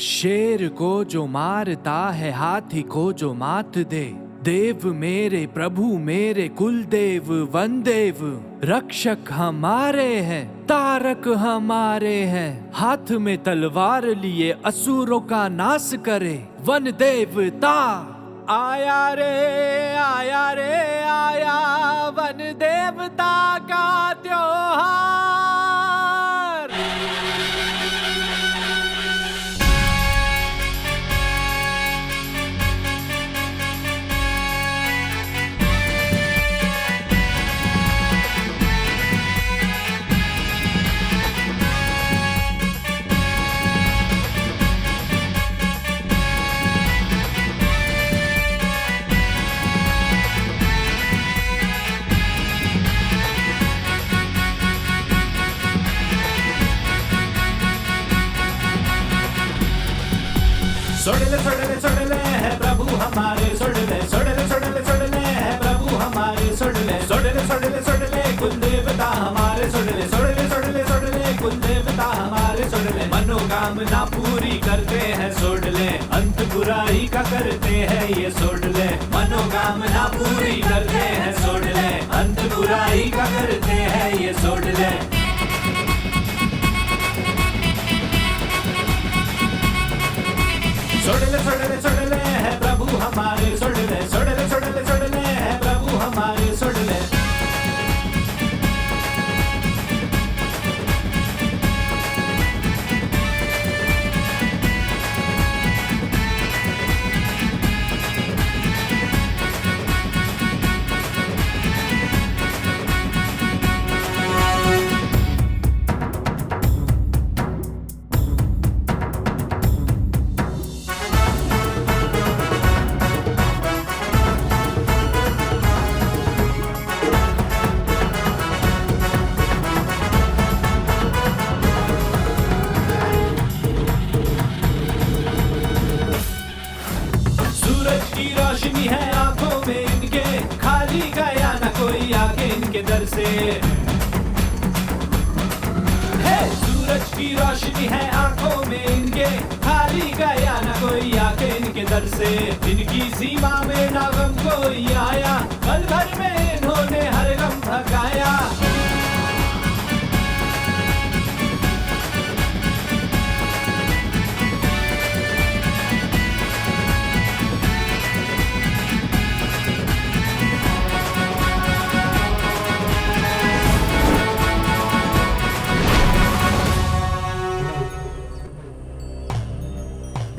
शेर को जो मारता है हाथी को जो मात दे, देव मेरे प्रभु मेरे कुलदेव वनदेव, रक्षक हमारे हैं तारक हमारे हैं, हाथ में तलवार लिए असुरों का नाश करे वन देवता। आया रे आया रे आया वन देवता का त्योहार। सोडले है प्रभु हमारे सोडले है प्रभु हमारे सोडले कुल देवता हमारे सोडले कुल देवता हमारे सोडले, मनोकामना पूरी करते हैं सोडले, अंत बुराई का करते हैं ये सोडले, मनोकामना पूरी करते हैं सोडले, अंत बुराई का करते हैं ये सोडले। सोडले है प्रभु हमारे सोडले है प्रभु हमारे सोडले। रोशनी है आंखों में इनके, खाली गया न कोई आके इनके दर से। है सूरज की रोशनी है आंखों में इनके, खाली गया न कोई आके इनके दर से। इनकी सीमा में ना गम कोई आया, पल भर में इन्होंने हर गम भगाया।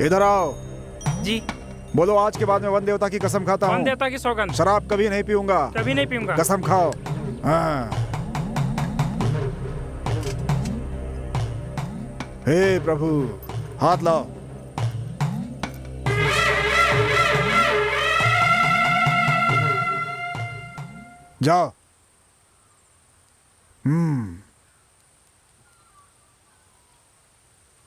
इधर आओ। जी। बोलो आज के बाद मैं वन देवता की कसम खाता हूँ। वन देवता की सौगंध। शराब कभी नहीं पीऊंगा। कभी नहीं पीऊंगा। कसम खाओ। हाँ। हे प्रभु हाथ लाओ। जाओ।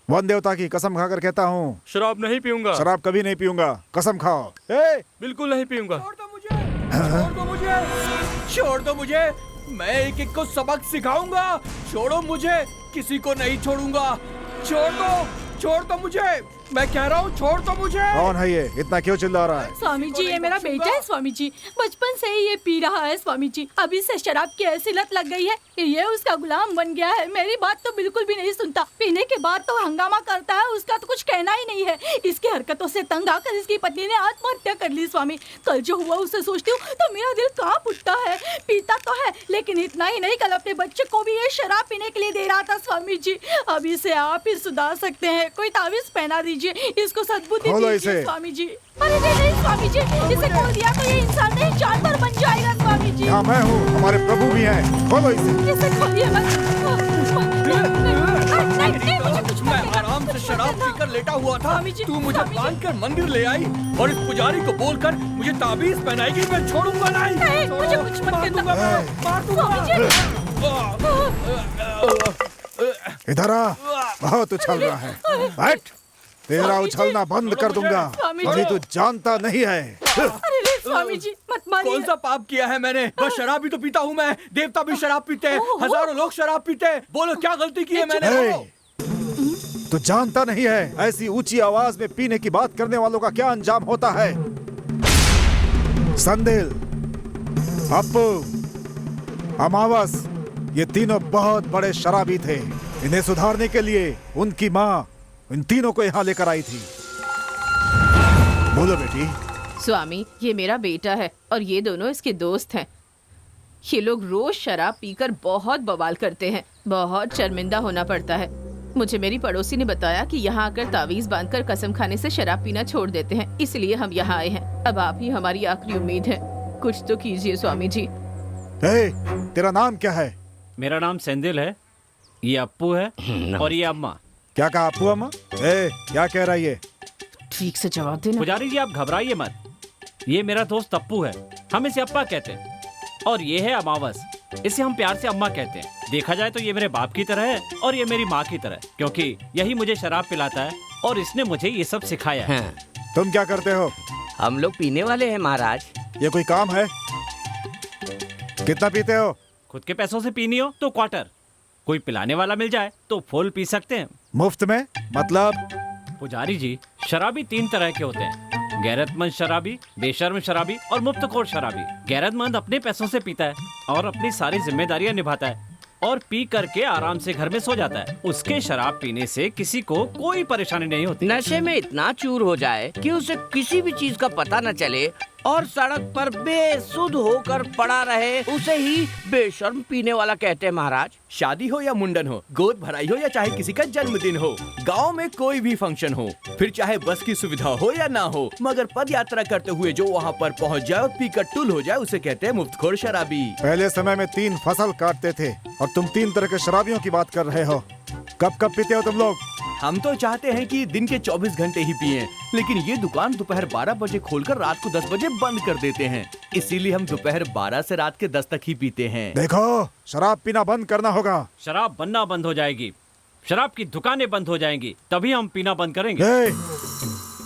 वन देवता की कसम खाकर कहता हूँ शराब नहीं पीऊंगा। शराब कभी नहीं पीऊंगा। कसम खाओ। बिल्कुल नहीं पीऊंगा। छोड़ दो मुझे, छोड़ दो मुझे, छोड़ दो मुझे, मैं एक एक को सबक सिखाऊंगा। छोड़ो मुझे, किसी को नहीं छोड़ूंगा। छोड़ दो मुझे, मैं कह रहा हूँ छोड़ दो मुझे। कौन है ये? इतना क्यों चिल्ला रहा है? स्वामी जी ये मेरा बेटा है स्वामी जी, बचपन से ही ये पी रहा है स्वामी जी। अभी से शराब की ऐसी लत लग गई है कि ये उसका गुलाम बन गया है। मेरी बात तो बिल्कुल भी नहीं सुनता, पीने के बाद तो हंगामा करता है, उसका तो कुछ कहना ही नहीं है। इसकी हरकतों से तंग आकर इसकी पत्नी ने आत्महत्या कर ली स्वामी। कल जो हुआ उसे सोचती हूँ तो मेरा दिल कांप उठता है। पीता तो है लेकिन इतना ही नहीं, कल अपने बच्चे को भी ये शराब पीने के लिए दे रहा था स्वामी जी। अब इसे आप ही सुधार सकते हैं, कोई तावीज पहना दीजिए, इसको सद्बुद्धि दीजिए स्वामी जी। अरे नहीं स्वामी जी, इसे खोल दिया तो ये इंसान नहीं जानवर बन जाएगा स्वामी जी। यहाँ मैं हूँ, हमारे प्रभु भी हैं। खोलो इसे खोलिए मत। मैं आराम से शराब पीकर लेटा हुआ था, तू मुझे बांध कर मंदिर ले आई और इस पुजारी को बोलकर मुझे ताबीज पहनाएगी। मैं छोड़ूंगा नहीं। मुझे कुछ मत करना। मार दूंगा। इधर आ, बहुत उछल रहा है। हट, तेरा उछलना बंद कर दूंगा, अभी तू जानता नहीं है। अरे स्वामी जी मत मारिए। कौन सा पाप किया है मैंने? बस शराब भी तो पीता हूँ मैं, देवता भी शराब पीते हैं, हजारों लोग शराब पीते हैं। बोलो क्या गलती की है मैंने? तू जानता नहीं है ऐसी ऊंची आवाज में पीने की बात करने वालों का क्या अंजाम होता है। संदिल, अप्पू, अमावस, ये तीनों बहुत बड़े शराबी थे। इन्हें सुधारने के लिए उनकी माँ इन तीनों को यहाँ लेकर आई थी। बोलो बेटी। स्वामी, ये मेरा बेटा है और ये दोनों इसके दोस्त हैं। ये लोग रोज शराब पीकर बहुत बवाल करते हैं। बहुत शर्मिंदा होना पड़ता है। मुझे मेरी पड़ोसी ने बताया कि यहाँ आकर तावीज बांधकर कसम खाने से शराब पीना छोड़ देते हैं, इसलिए हम यहाँ आए हैं। अब आप ही हमारी आखिरी उम्मीद है, कुछ तो कीजिए स्वामी जी। तेरा नाम क्या है? मेरा नाम सेंदिल है, ये अप्पू है और ये अम्मा। क्या कहा अप्पू अम्मा? क्या कह रहा है ये? ठीक से जवाब देना। पुजारी जी आप घबराइए मत, ये मेरा दोस्त अप्पू है, हम इसे अप्पा कहते हैं। और ये है अमावस, इसे हम प्यार से अम्मा कहते हैं। देखा जाए तो ये मेरे बाप की तरह है और ये मेरी माँ की तरह, क्योंकि यही मुझे शराब पिलाता है और इसने मुझे ये सब सिखाया है। तुम क्या करते हो? हम लोग पीने वाले हैं महाराज। ये कोई काम है? कितना पीते हो? खुद के पैसों से पीनी हो तो क्वार्टर, कोई पिलाने वाला मिल जाए तो फुल पी सकते हैं। मुफ्त में? मतलब? पुजारी जी, शराबी 3 तरह के होते हैं, गैरतमंद शराबी, बेशर्म शराबी और मुफ्तखोर शराबी। गैरतमंद अपने पैसों से पीता है और अपनी सारी जिम्मेदारियां निभाता है और पी करके आराम से घर में सो जाता है। उसके शराब पीने से किसी को कोई परेशानी नहीं होती। नशे में इतना चूर हो जाए कि उसे किसी भी चीज का पता न चले और सड़क पर बेसुध होकर पड़ा रहे, उसे ही बेशर्म पीने वाला कहते हैं महाराज। शादी हो या मुंडन हो, गोद भराई हो या चाहे किसी का जन्मदिन हो, गांव में कोई भी फंक्शन हो, फिर चाहे बस की सुविधा हो या ना हो, मगर पद यात्रा करते हुए जो वहां पर पहुंच जाए और पीकर टुल हो जाए, उसे कहते हैं मुफ्तखोर शराबी। पहले समय में 3 फसल काटते थे और तुम 3 तरह के शराबियों की बात कर रहे हो। कब कब पीते हो तुम लोग? हम तो चाहते हैं कि दिन के 24 घंटे ही पिएं, लेकिन ये दुकान दोपहर 12 बजे खोलकर रात को 10 बजे बंद कर देते हैं, इसीलिए हम दोपहर 12 से रात के 10 तक ही पीते हैं। देखो, शराब पीना बंद करना होगा। शराब बनना बंद हो जाएगी, शराब की दुकानें बंद हो जाएंगी, तभी हम पीना बंद करेंगे।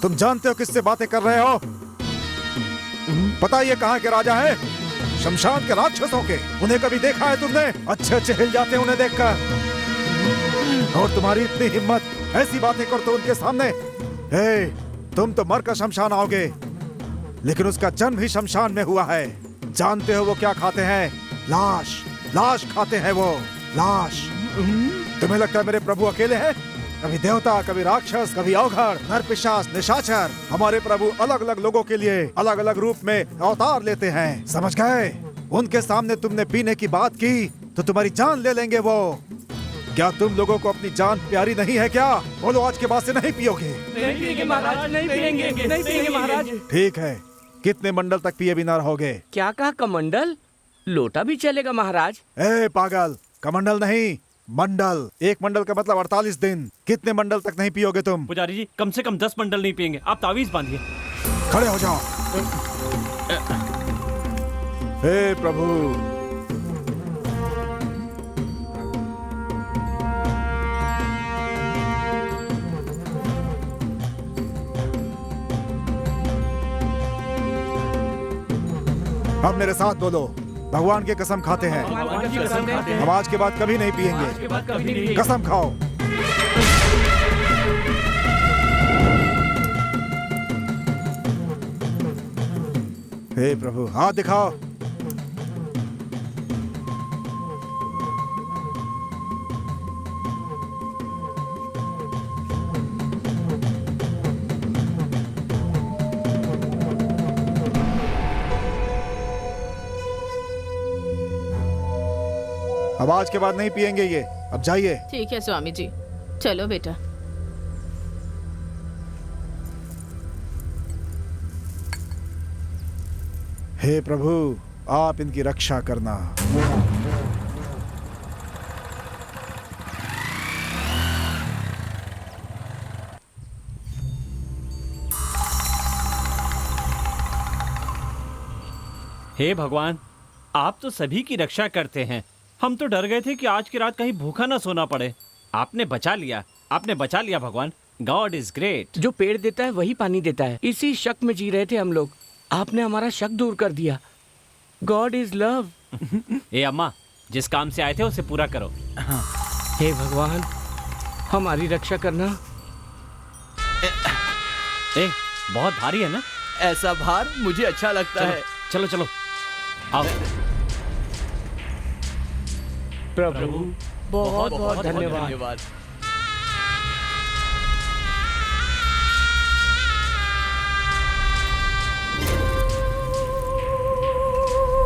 तुम जानते हो किससे बातें कर रहे हो? पता ये कहाँ के राजा है? शमशान के राक्षसों के। उन्हें कभी देखा है तुमने? अच्छे अच्छे हिल जाते हैं उन्हें देखकर। और तुम्हारी इतनी हिम्मत, ऐसी बातें कर तो उनके सामने। तुम तो मर कर शमशान आओगे, लेकिन उसका जन्म ही शमशान में हुआ है। जानते हो वो क्या खाते हैं? लाश, लाश खाते हैं वो, लाश। तुम्हें लगता है मेरे प्रभु अकेले हैं? कभी देवता, कभी राक्षस, कभी अवघड़, नरपिशाच, निशाचर। हमारे प्रभु अलग अलग लोगों के लिए अलग अलग रूप में अवतार लेते हैं, समझ गए? उनके सामने तुमने पीने की बात की तो तुम्हारी जान ले लेंगे वो। क्या तुम लोगों को अपनी जान प्यारी नहीं है क्या? बोलो, आज के बाद से नहीं पियोगे। नहीं पिएंगे महाराज, नहीं पिएंगे, नहीं पिएंगे महाराज। ठीक है, कितने मंडल तक पिए बिना रहोगे? क्या कहा? कमंडल? लोटा भी चलेगा महाराज। पागल, कमंडल नहीं, मंडल। 1 मंडल का मतलब 48 दिन। कितने मंडल तक नहीं पियोगे तुम? पुजारी जी, कम से कम 10 मंडल नहीं पिएंगे। आप तावीज बांधिए। खड़े हो जाओ। हे प्रभु, अब मेरे साथ बोलो, भगवान की कसम खाते हैं हम आज के बाद कभी नहीं पिएंगे। कसम खाओ। हे प्रभु, हाथ दिखाओ। अब आज के बाद नहीं पिएंगे ये। अब जाइए। ठीक है स्वामी जी, चलो बेटा। हे प्रभु, आप इनकी रक्षा करना। हे भगवान, आप तो सभी की रक्षा करते हैं। हम तो डर गए थे कि आज की रात कहीं भूखा ना सोना पड़े। आपने बचा लिया, आपने बचा लिया भगवान। God is great. जो पेड़ देता है वही पानी देता है। इसी शक में जी रहे थे हम लोग, आपने हमारा शक दूर कर दिया। God is love. ए अम्मा, जिस काम से आए थे उसे पूरा करो। हे भगवान, हमारी रक्षा करना। ए, बहुत भारी है ना? ऐसा भार मुझे अच्छा लगता है। चलो चलो आओ। प्रभु बहुत बहुत धन्यवाद।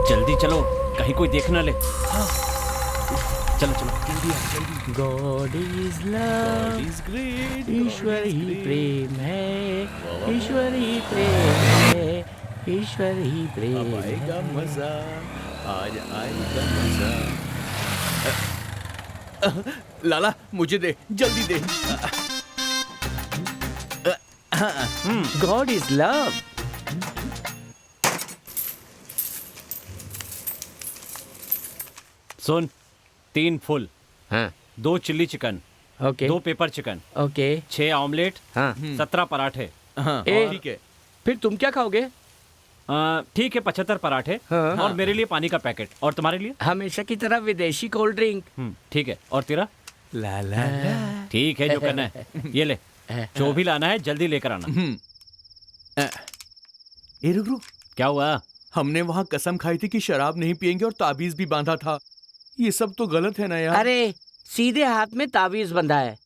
जल्दी चलो, कहीं कोई देख ना ले। चलो चलो गॉड इज लव, ईश्वर ही प्रेम है, ईश्वर ही प्रेम है, ईश्वर ही प्रेम आएगा मजा, आज आएगा मजा। लाला मुझे दे, जल्दी दे। God is love. सुन, 3 फुल, हाँ 2 chilli chicken, okay 2 pepper chicken, okay 6 omelette, हाँ 17 पराठे। हाँ ए, ठीक है। फिर तुम क्या खाओगे? ठीक है, 75 पराठे हाँ। और मेरे लिए पानी का पैकेट। और तुम्हारे लिए? हमेशा की तरह विदेशी कोल्ड ड्रिंक। ठीक है। और तेरा? ला ला ला। ठीक है, जो करना है ये ले। जो भी लाना है जल्दी लेकर आना। ए रुक रुक, क्या हुआ? हमने वहाँ कसम खाई थी कि शराब नहीं पियेंगे और ताबीज भी बांधा था। ये सब तो गलत है ना यार। अरे सीधे हाथ में ताबीज बंधा है,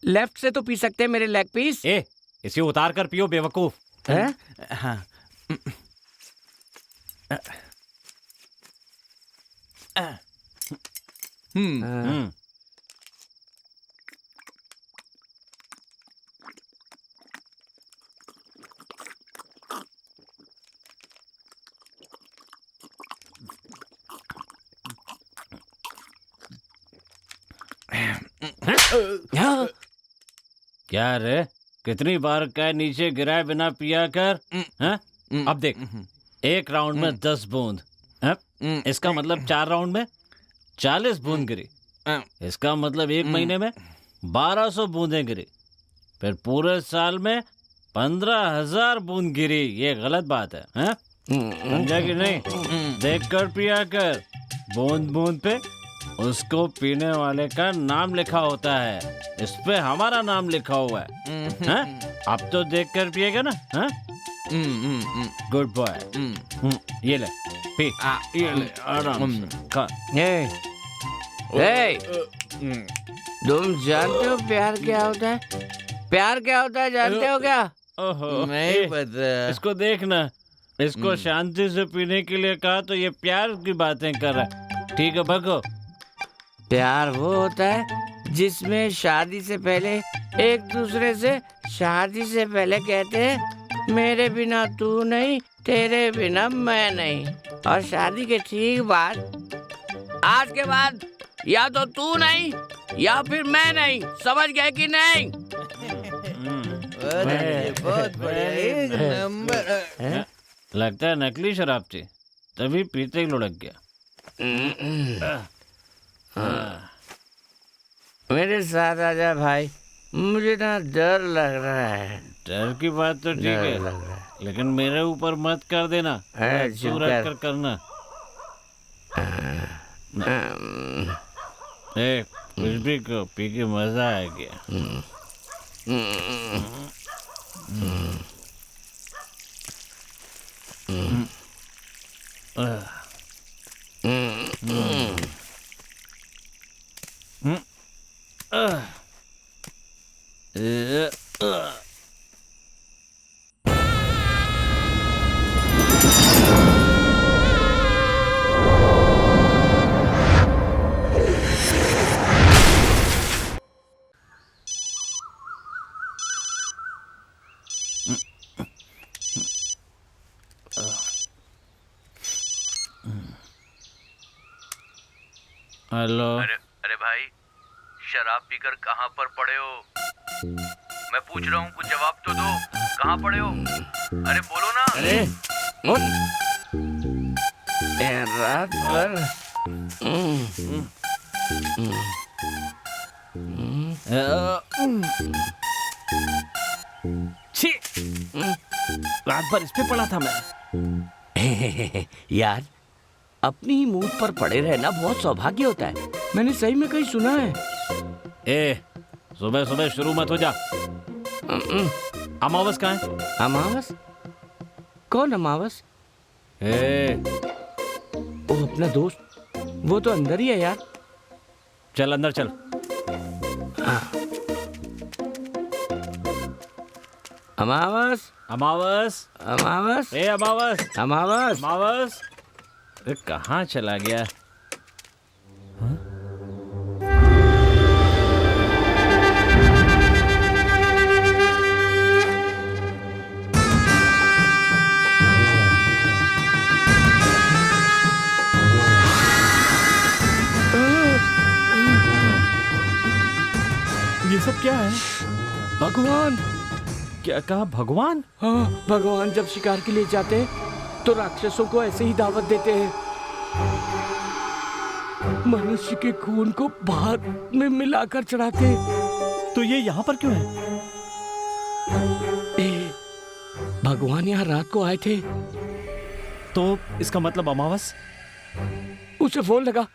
लेफ्ट से तो पी सकते हैं मेरे लेग पीस। ए, इसे उतार कर पियो बेवकूफ। हैं? हाँ। हम्म। हाँ। क्या रे, कितनी बार का नीचे गिराए बिना पिया कर। हैं? अब देख, एक राउंड में 10 बूंद, इसका मतलब 4 राउंड में 40 बूंद गिरी। इसका मतलब 1 महीने में 1200 बूंदें गिरी। फिर पूरे साल में 15,000 बूंद गिरी। ये गलत बात है, हैं? समझा कि नहीं? देख कर पिया कर। बूंद बूंद पे उसको पीने वाले का नाम लिखा होता है, इस पे हमारा नाम लिखा हुआ है। हैं? अब तो देख कर पिएगा ना? हैं? Good boy. ये ले पी, ये ले आराम से खा। तुम जानते हो प्यार क्या होता है? प्यार क्या होता है जानते हो क्या? ओहो, नहीं पता। इसको देखना, इसको शांति से पीने के लिए कहा तो ये प्यार की बातें कर रहा है। ठीक है, भगो। प्यार वो होता है जिसमें शादी से पहले एक दूसरे से शादी से पहले कहते हैं मेरे बिना तू नहीं, तेरे बिना मैं नहीं, और शादी के ठीक बाद आज के बाद या तो तू नहीं या फिर मैं नहीं। समझ गए कि नहीं? बहुत बढ़िया, एक नंबर। लगता है नकली शराब थी, तभी पीते ही लुढ़क गया। मेरे साथ आजा भाई, मुझे ना डर लग रहा है। डर की बात तो ठीक डर है, लग रहा है। लेकिन मेरे ऊपर मत कर देना। चुप पूरा कर। कर करना। ए, कुछ भी को पी के मजा आ गया। हेलो। अरे भाई, शराब पीकर कहाँ पर पड़े हो? मैं पूछ रहा हूँ, कुछ जवाब तो दो। कहाँ पड़े हो? अरे बोलो ना। अरे रात भर छी, रात भर इस पे पड़ा था मैं। यार, अपनी ही मूड पर पड़े रहना बहुत सौभाग्य होता है। मैंने सही में कहीं सुना है। ए, सुबह सुबह शुरू मत हो जा। अमावस कहाँ है? अमावस? कौन अमावस? वो अपना दोस्त, वो तो अंदर ही है यार। चल अंदर चल। अमावस, अमावस, अमावस, ए अमावस, अमावस, अमावस। अरे कहाँ चला गया? ये सब क्या है? भगवान। क्या कहा? भगवान? हाँ, भगवान जब शिकार के लिए जाते हैं तो राक्षसों को ऐसे ही दावत देते हैं। मनुष्य के खून को भात में मिलाकर चढ़ाते हैं। तो ये यहाँ पर क्यों है? भगवान यहाँ रात को आए थे। तो इसका मतलब अमावस? उसे फोन लगा।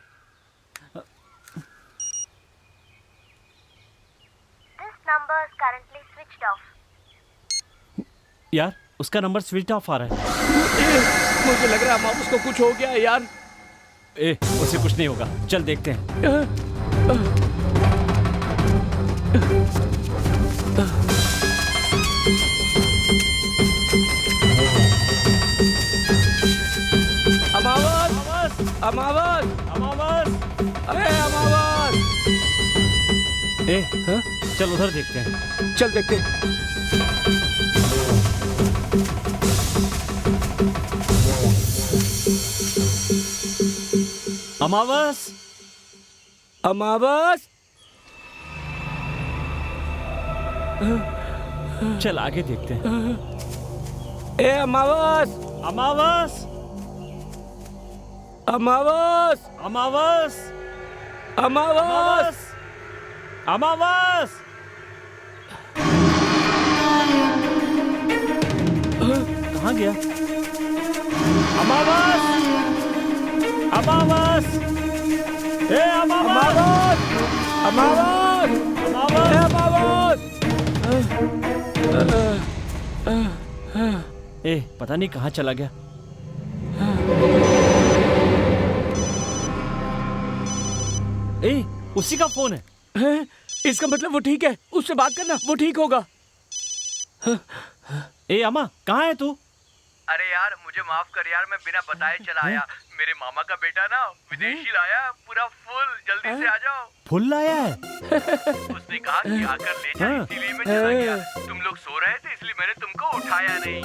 यार उसका नंबर स्विच ऑफ आ रहा है। मुझे लग रहा है अमावस को कुछ हो गया है यार। उसे कुछ नहीं होगा, चल देखते हैं। अमावस, अमावस, अमावस, अरे अमावस। चल उधर देखते हैं। चल देखते हैं। अमावस, अमावस। चल आगे देखते हैं। ए अमावस, अमावस, अमावस, अमावस, अमावस, अमावस। कहाँ गया? अमावस, अमावस, ए अमावस, अमावस, अमावस, अमावस। पता नहीं कहाँ चला गया। उसी का फोन है। इसका मतलब वो ठीक है, उससे बात करना, वो ठीक होगा। अम्मा कहाँ है तू? अरे यार मुझे माफ कर यार, मैं बिना बताए चला आया। मेरे मामा का बेटा ना विदेशी लाया पूरा फुल, जल्दी से आ जाओ। फुल लाया है? उसने कहा कि आकर ले जा, इसीलिए मैं चला गया। तुम लोग सो रहे थे इसलिए मैंने तुमको उठाया नहीं।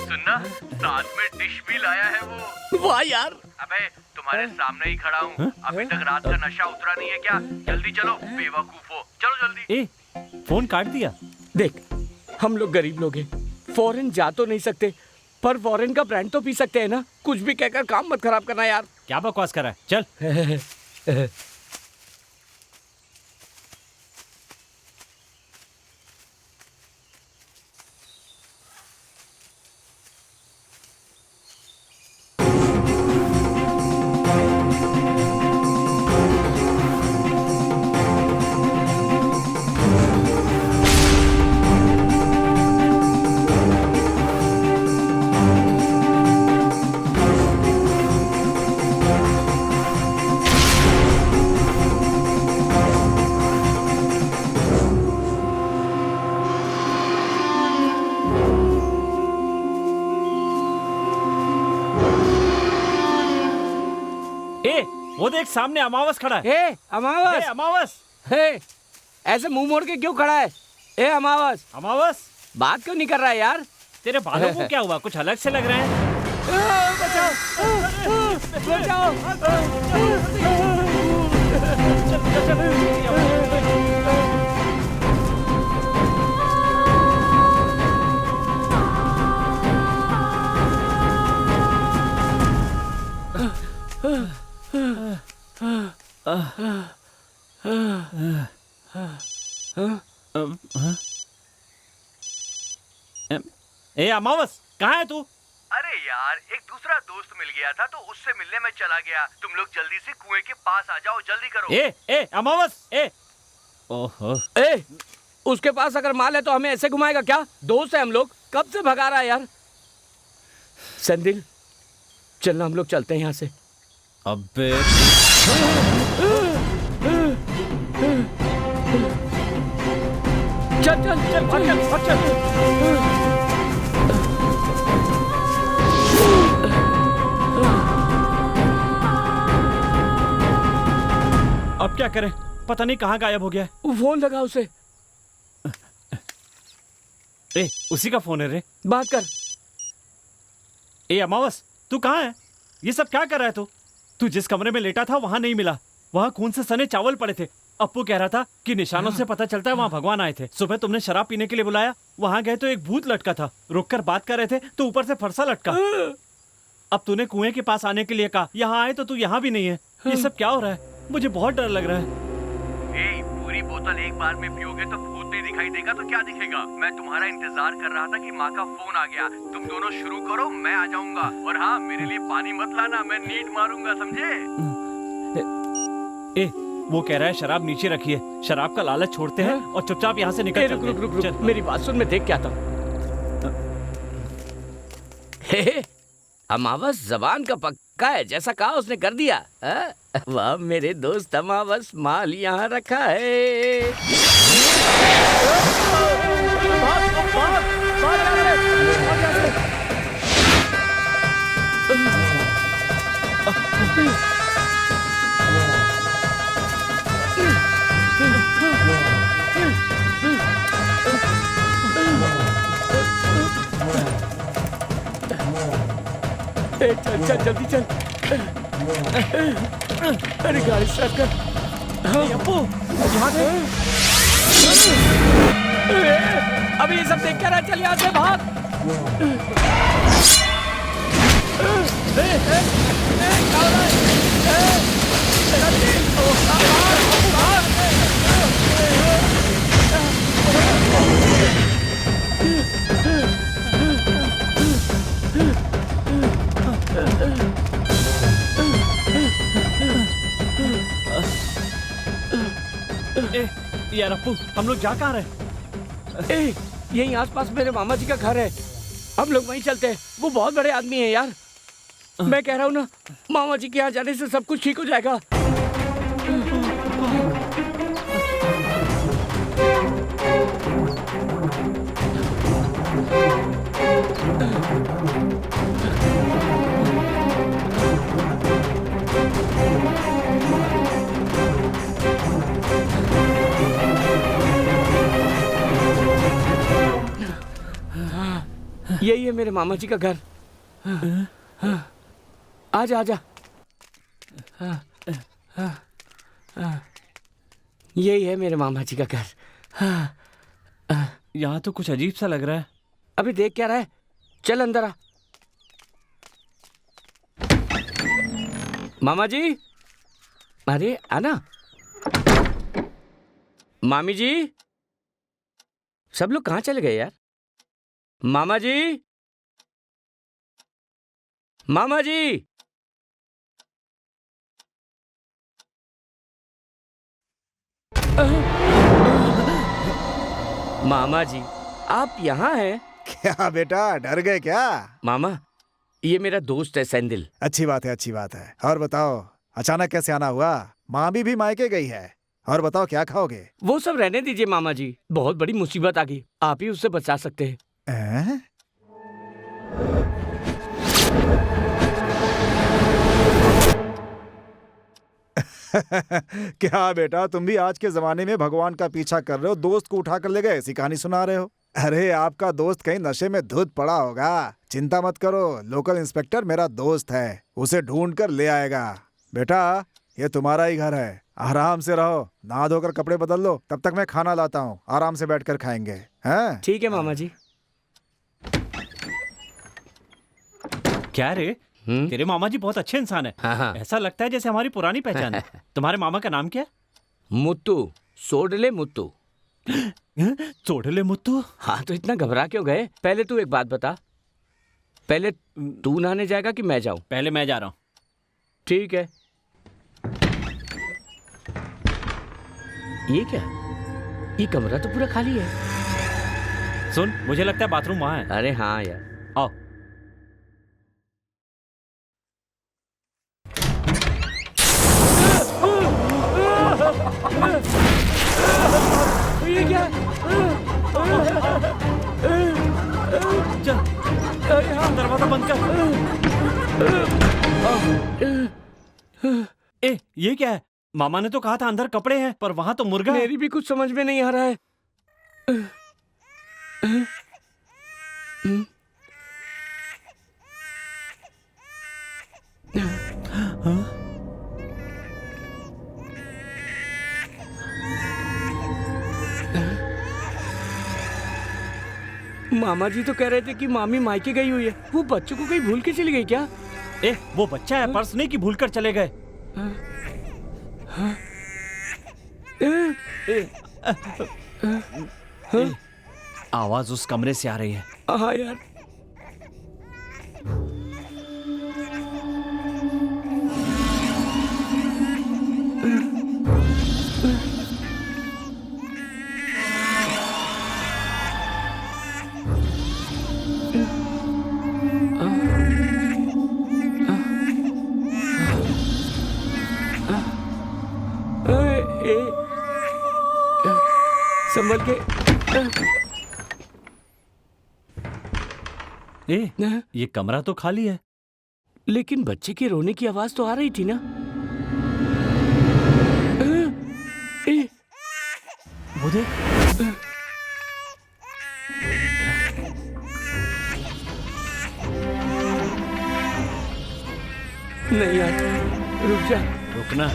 सुनना, साथ में डिश भी लाया है वो। वाह यार। अबे तुम्हारे सामने ही खड़ा हूँ, अभी तक रात का नशा उतरा नहीं है क्या? जल्दी चलो बेवकूफो, चलो जल्दी। फोन काट दिया। देख, हम लोग गरीब लोग हैं, फॉरेन जा तो नहीं सकते, पर फॉरेन का ब्रांड तो पी सकते हैं ना। कुछ भी कहकर काम मत खराब करना यार। क्या बकवास कर रहा है? चल। वो देख सामने अमावस खड़ा है। अमावस, अमावस, ऐसे मुंह मोड़ के क्यों खड़ा है? अमावस, अमावस, बात क्यों नहीं कर रहा है यार? तेरे बालों को क्या हुआ? कुछ अलग से लग रहे हैं। बचाओ, अमावस कहाँ है तू? अरे यार एक दूसरा दोस्त मिल गया था तो उससे मिलने में चला गया। तुम लोग जल्दी से कुएं के पास आ जाओ, जल्दी करो। अमावस, ओहो। ए, उसके पास अगर माल है तो हमें ऐसे घुमाएगा क्या? दोस्त है हम लोग, कब से भगा रहा है यार। संदिल, चलना, हम लोग चलते हैं यहाँ से। अबे चल चल चल भाग चल भाग चल। अब क्या करें? पता नहीं कहाँ गायब हो गया है। फोन लगा उसे। ए, उसी का फोन है रे। बात कर। ए अमावस, तू कहाँ है? ये सब क्या कर रहा है तू? तू जिस कमरे में लेटा था वहां नहीं मिला। वहां खून से सने चावल पड़े थे। अप्पू कह रहा था कि निशानों से पता चलता है वहां भगवान आए थे। सुबह तुमने शराब पीने के लिए बुलाया, वहां गए तो एक भूत लटका था। रुककर बात कर रहे थे तो ऊपर से फरसा लटका। अब तूने कुएं के पास आने के लिए कहा, यहाँ आए तो तू यहाँ भी नहीं है। ये सब क्या हो रहा है? मुझे बहुत डर लग रहा है। पूरी बोतल एक बार में पियोगे तो भूत नहीं दिखाई देगा तो क्या दिखेगा? मैं तुम्हारा इंतजार कर रहा था कि माँ का फोन आ गया। तुम दोनों शुरू करो, मैं आ जाऊंगा। और हाँ, मेरे लिए पानी मत लाना, मैं नीड मारूंगा, समझे? ए, वो कह रहा है शराब नीचे रखिए। शराब का लालच छोड़ते हैं और चुपचाप यहाँ से निकल रुक रुक रुक रुक, मेरी बात सुन, मैं देख क्या था। अमावस जबान का पक्का है, जैसा कहा उसने कर दिया। वाह मेरे दोस्त अमावस, माल यहाँ रखा है। चल चल जल्दी चल। अरे गाड़ी स्टार्ट कर। हाँ अप्पू, यहाँ से। अभी ये सब देख क्या रहा? चल यहाँ से भाग। यार अप्पू, हम लोग जा कहाँ रहे? यहीं आसपास मेरे मामा जी का घर है, हम लोग वहीं चलते हैं। वो बहुत बड़े आदमी हैं यार। मैं कह रहा हूँ ना, मामा जी के यहाँ जाने से सब कुछ ठीक हो जाएगा। यही है मेरे मामा जी का घर। आजा आजा। यही है मेरे मामा जी का घर। यहाँ तो कुछ अजीब सा लग रहा है। अभी देख क्या रहा है? चल अंदर आ। मामा जी, अरे आना। मामी जी, सब लोग कहाँ चले गए यार? मामा जी, मामा जी। मामा जी, आप यहाँ हैं? क्या बेटा, डर गए क्या? मामा, ये मेरा दोस्त है सेंदिल। अच्छी बात है, अच्छी बात है। और बताओ, अचानक कैसे आना हुआ? मामी भी मायके गई है। और बताओ क्या खाओगे? वो सब रहने दीजिए मामा जी, बहुत बड़ी मुसीबत आ गई, आप ही उससे बचा सकते हैं। क्या बेटा, तुम भी आज के जमाने में भगवान का पीछा कर रहे हो, दोस्त को उठा कर ले गए, ऐसी कहानी सुना रहे हो? अरे आपका दोस्त कहीं नशे में धुत पड़ा होगा। चिंता मत करो, लोकल इंस्पेक्टर मेरा दोस्त है, उसे ढूंढ कर ले आएगा। बेटा, ये तुम्हारा ही घर है, आराम से रहो, नहा धोकर कपड़े बदल लो, तब तक मैं खाना लाता हूँ, आराम से बैठकर खाएंगे। हैं? ठीक है मामा जी। क्या रे, तेरे मामा जी बहुत अच्छे इंसान है। हाँ। ऐसा लगता है जैसे हमारी पुरानी पहचान है। तुम्हारे मामा का नाम क्या है? मुत्तू, सोडले मुत्तू। सोडले मुत्तू? हाँ, तो इतना घबरा क्यों गए? पहले तू एक बात बता, पहले तू नहाने जाएगा कि मैं जाऊं? पहले मैं जा रहा हूँ। ठीक है। ये क्या? ये कमरा तो पूरा खाली है। सुन, मुझे लगता है बाथरूम वहाँ है। अरे हाँ यार, आओ। ये क्या? चल, दरवाजा बंद कर। ए, ये क्या है? मामा ने तो कहा था अंदर कपड़े हैं, पर वहाँ तो मुर्गा है। मेरी भी कुछ समझ में नहीं आ रहा है। मामा जी तो कह रहे थे कि मामी मायके गई हुई है। वो बच्चों को कहीं भूल के चली गई क्या? ए, वो बच्चा है, पर्स नहीं कि भूल कर चले गए। आवाज उस कमरे से आ रही है। हाँ यार। संभल के। ये कमरा तो खाली है, लेकिन बच्चे के रोने की आवाज तो आ रही थी ना। वो देख। नहीं यार, रुक जा। रुकना।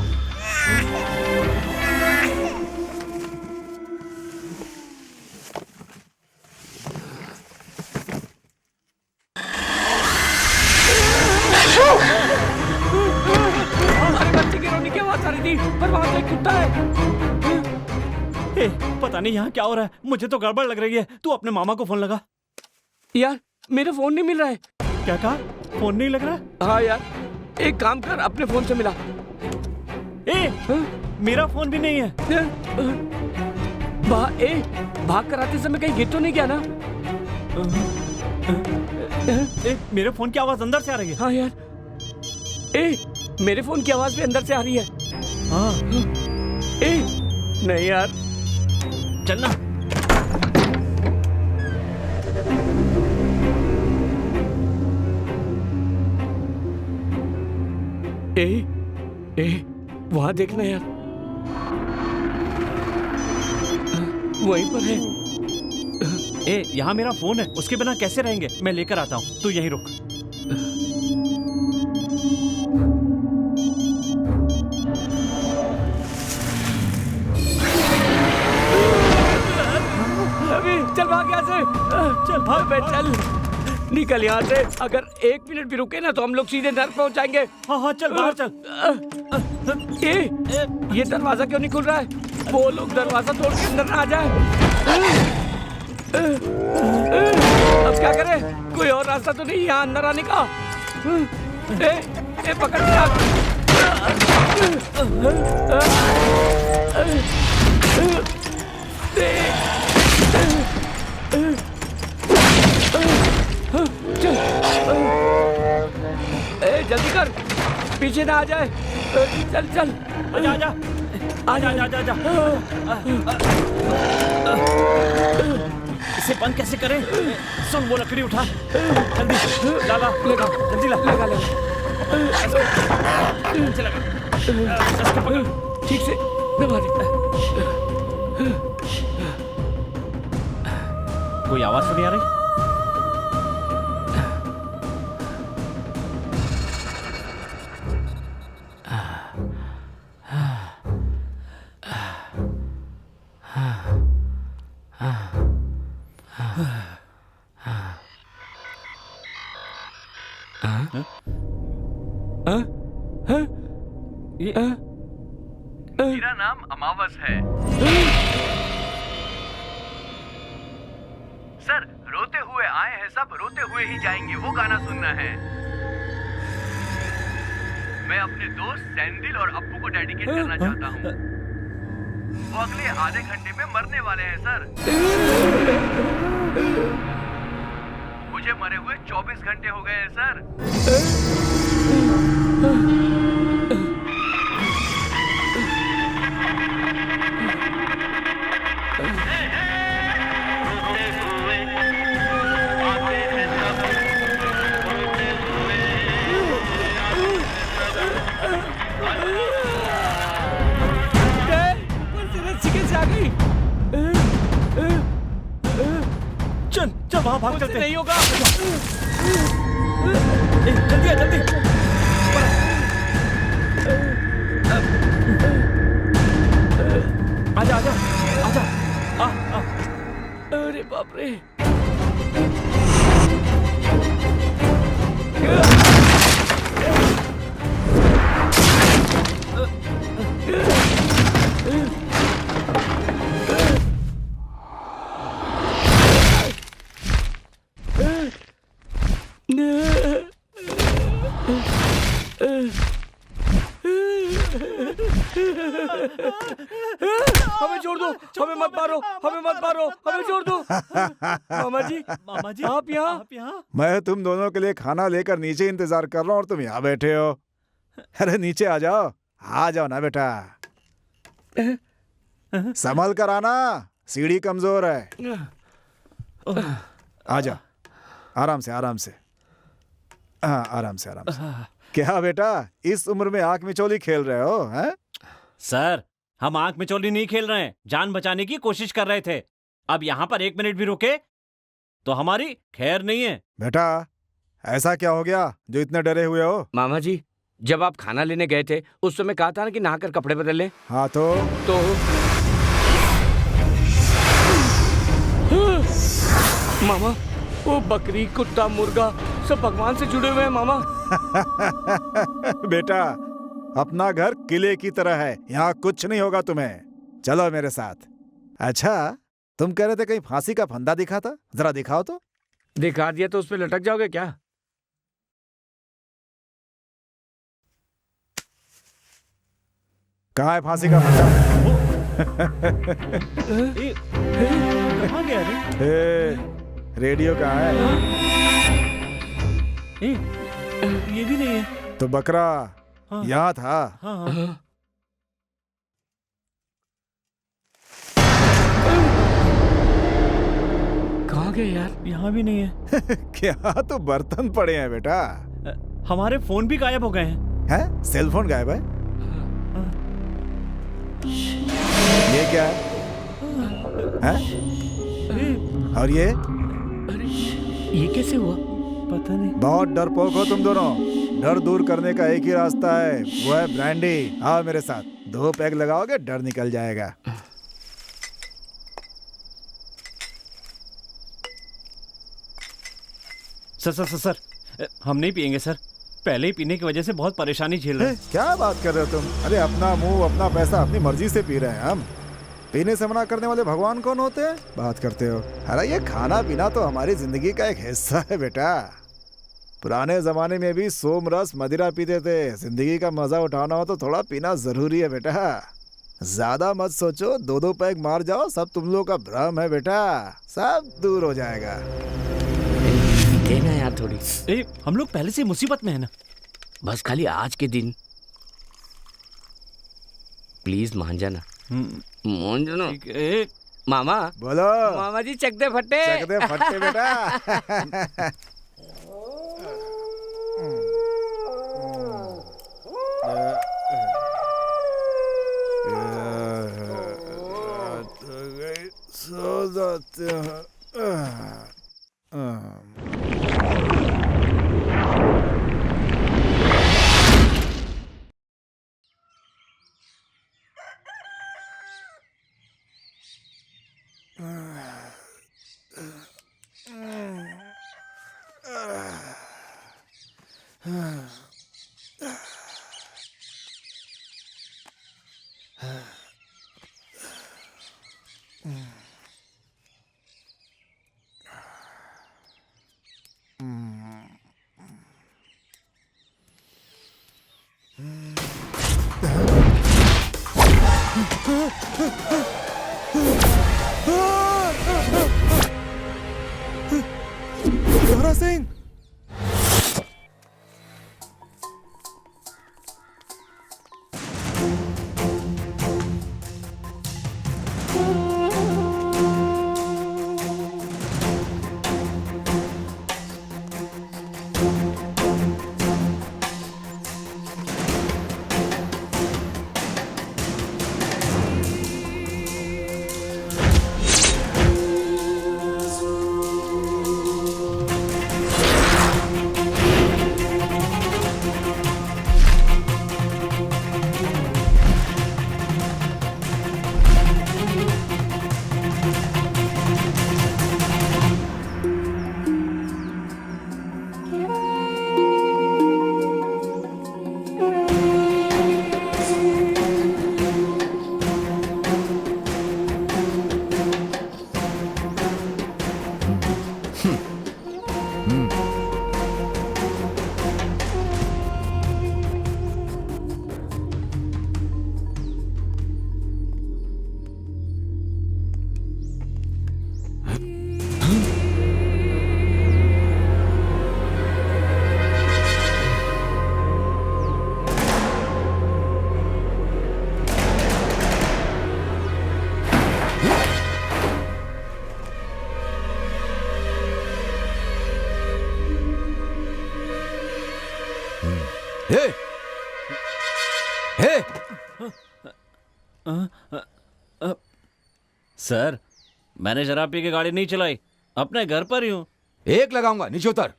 पर वहाँ तो एक कुत्ता है। पता नहीं यहाँ क्या हो रहा है, मुझे तो गड़बड़ लग रही है। तू अपने मामा को फोन लगा। यार मेरा फोन नहीं मिल रहा है। क्या कहा? फोन नहीं लग रहा? हाँ यार, एक काम कर, अपने फोन से मिला। मेरा फोन भी नहीं है। भाग कर आते समय कहीं गिर तो नहीं गया ना? मेरे फोन की आवाज अंदर से आ रही है। हाँ यार, मेरे फोन की आवाज भी अंदर से आ रही है। हाँ। नहीं यार, चलना। वहां देखना यार, वहीं पर है। यहाँ मेरा फोन है, उसके बिना कैसे रहेंगे? मैं लेकर आता हूँ, तू यहीं रुक। चल भाग यहाँ से। चल भाग बे, चल निकल यहाँ से। अगर 1 मिनट भी रुके ना तो हम लोग सीधे नर्क पहुँच जाएंगे। हाँ चल बाहर चल। ये दरवाजा क्यों नहीं खुल रहा है? वो लोग दरवाजा तोड़ के अंदर ना आ जाए। अब क्या करें? कोई और रास्ता तो नहीं यहाँ अंदर आने का? पकड़ लिया। जल्दी कर, पीछे ना आ जाए। चल चल, आजा आजा आजा आजा आजा। इसे बंद कैसे करें? सुन, वो लकड़ी उठा, जल्दी ला ला, लगा, जल्दी ला, लगा लगा, लगा, ठीक से दबा दे। कोई आवाज तो नहीं आ रही? मेरा नाम अमावस है। सर, रोते हुए आए हैं सब, रोते हुए ही जाएंगे, वो गाना सुनना है। मैं अपने दोस्त सैंडिल और अप्पू को डेडिकेट करना चाहता हूँ। वो अगले आधे घंटे में मरने वाले हैं सर। मुझे मरे हुए 24 घंटे हो गए हैं सर। आ गई। चल चल वहाँ भाग चलते नहीं होगा। जल्दी आ जल्दी। आजा आजा आजा आ। अरे बाप रे। हमें छोड़ दो, हमें मत मारो, हमें मत मारो, हमें छोड़ दो। मामा जी आप यहाँ? मैं तुम दोनों के लिए खाना लेकर नीचे इंतजार कर रहा हूँ और तुम यहाँ बैठे हो। अरे नीचे आ जाओ ना बेटा। संभल कर आना, सीढ़ी कमजोर है। आ जाओ, आराम से हाँ, आराम से। क्या बेटा, इस उम्र में आंख मिचौली खेल रहे हो हैं? सर हम आंख मिचौली नहीं खेल रहे हैं, जान बचाने की कोशिश कर रहे थे। अब यहाँ पर 1 मिनट भी रुके तो हमारी खैर नहीं है। बेटा ऐसा क्या हो गया जो इतने डरे हुए हो? मामा जी, जब आप खाना लेने गए थे उस समय कहा था ना कि नहाकर कपड़े बदल लें। हाँ तो मामा, वो बकरी, कुत्ता, मुर्गा सब भगवान से जुड़े हुए हैं मामा। बेटा अपना घर किले की तरह है, यहाँ कुछ नहीं होगा तुम्हें। चलो मेरे साथ। अच्छा तुम कह रहे थे कहीं फांसी का फंदा दिखा था, जरा दिखाओ तो। दिखा दिया तो उस पे लटक जाओगे क्या? कहाँ है फांसी का फंदा? कहाँ गया रे? रेडियो कहाँ है? ये भी नहीं है। तो बकरा यहाँ था। हाँ। कहाँ गए यार? यहाँ भी नहीं है। क्या तो बर्तन पड़े हैं बेटा। हमारे फोन भी गायब हो गए हैं। हैं? सेल फोन गायब है? ये क्या है? हैं? और ये कैसे हुआ? पता नहीं। बहुत डरपोक हो तुम दोनों। डर दूर करने का एक ही रास्ता है, वो है ब्रांडी। आओ मेरे साथ, 2 पैग लगाओगे डर निकल जाएगा। सर हम नहीं पिएंगे सर। पहले ही पीने की वजह से बहुत परेशानी झेल रहे हैं। क्या बात कर रहे हो तुम? अरे अपना मुंह अपना पैसा अपनी मर्जी से पी रहे हैं हम। पीने से मना करने वाले भगवान कौन होते हैं? बात करते हो। अरे ये खाना पीना तो हमारी जिंदगी का एक हिस्सा है बेटा। पुराने जमाने में भी सोमरस मदिरा पीते थे। जिंदगी का मजा उठाना हो तो थोड़ा पीना जरूरी है बेटा। ज्यादा मत सोचो, 2 पैग मार जाओ, सब तुम लोग का भ्रम है बेटा, सब दूर हो जाएगा। देना यार थोड़ी। हम लोग पहले से मुसीबत में है ना। बस खाली आज के दिन प्लीज मान जाना। मान जाना। मामा बोलो। मामा जी चक दे फट्टे। चक दे फट्टे बेटा। सो जाते हैं। तारा सिंह। हे! हे! सर, मैंने शराब पी के गाड़ी नहीं चलाई, अपने घर पर ही हूँ। एक लगाऊंगा, नीचे उतर।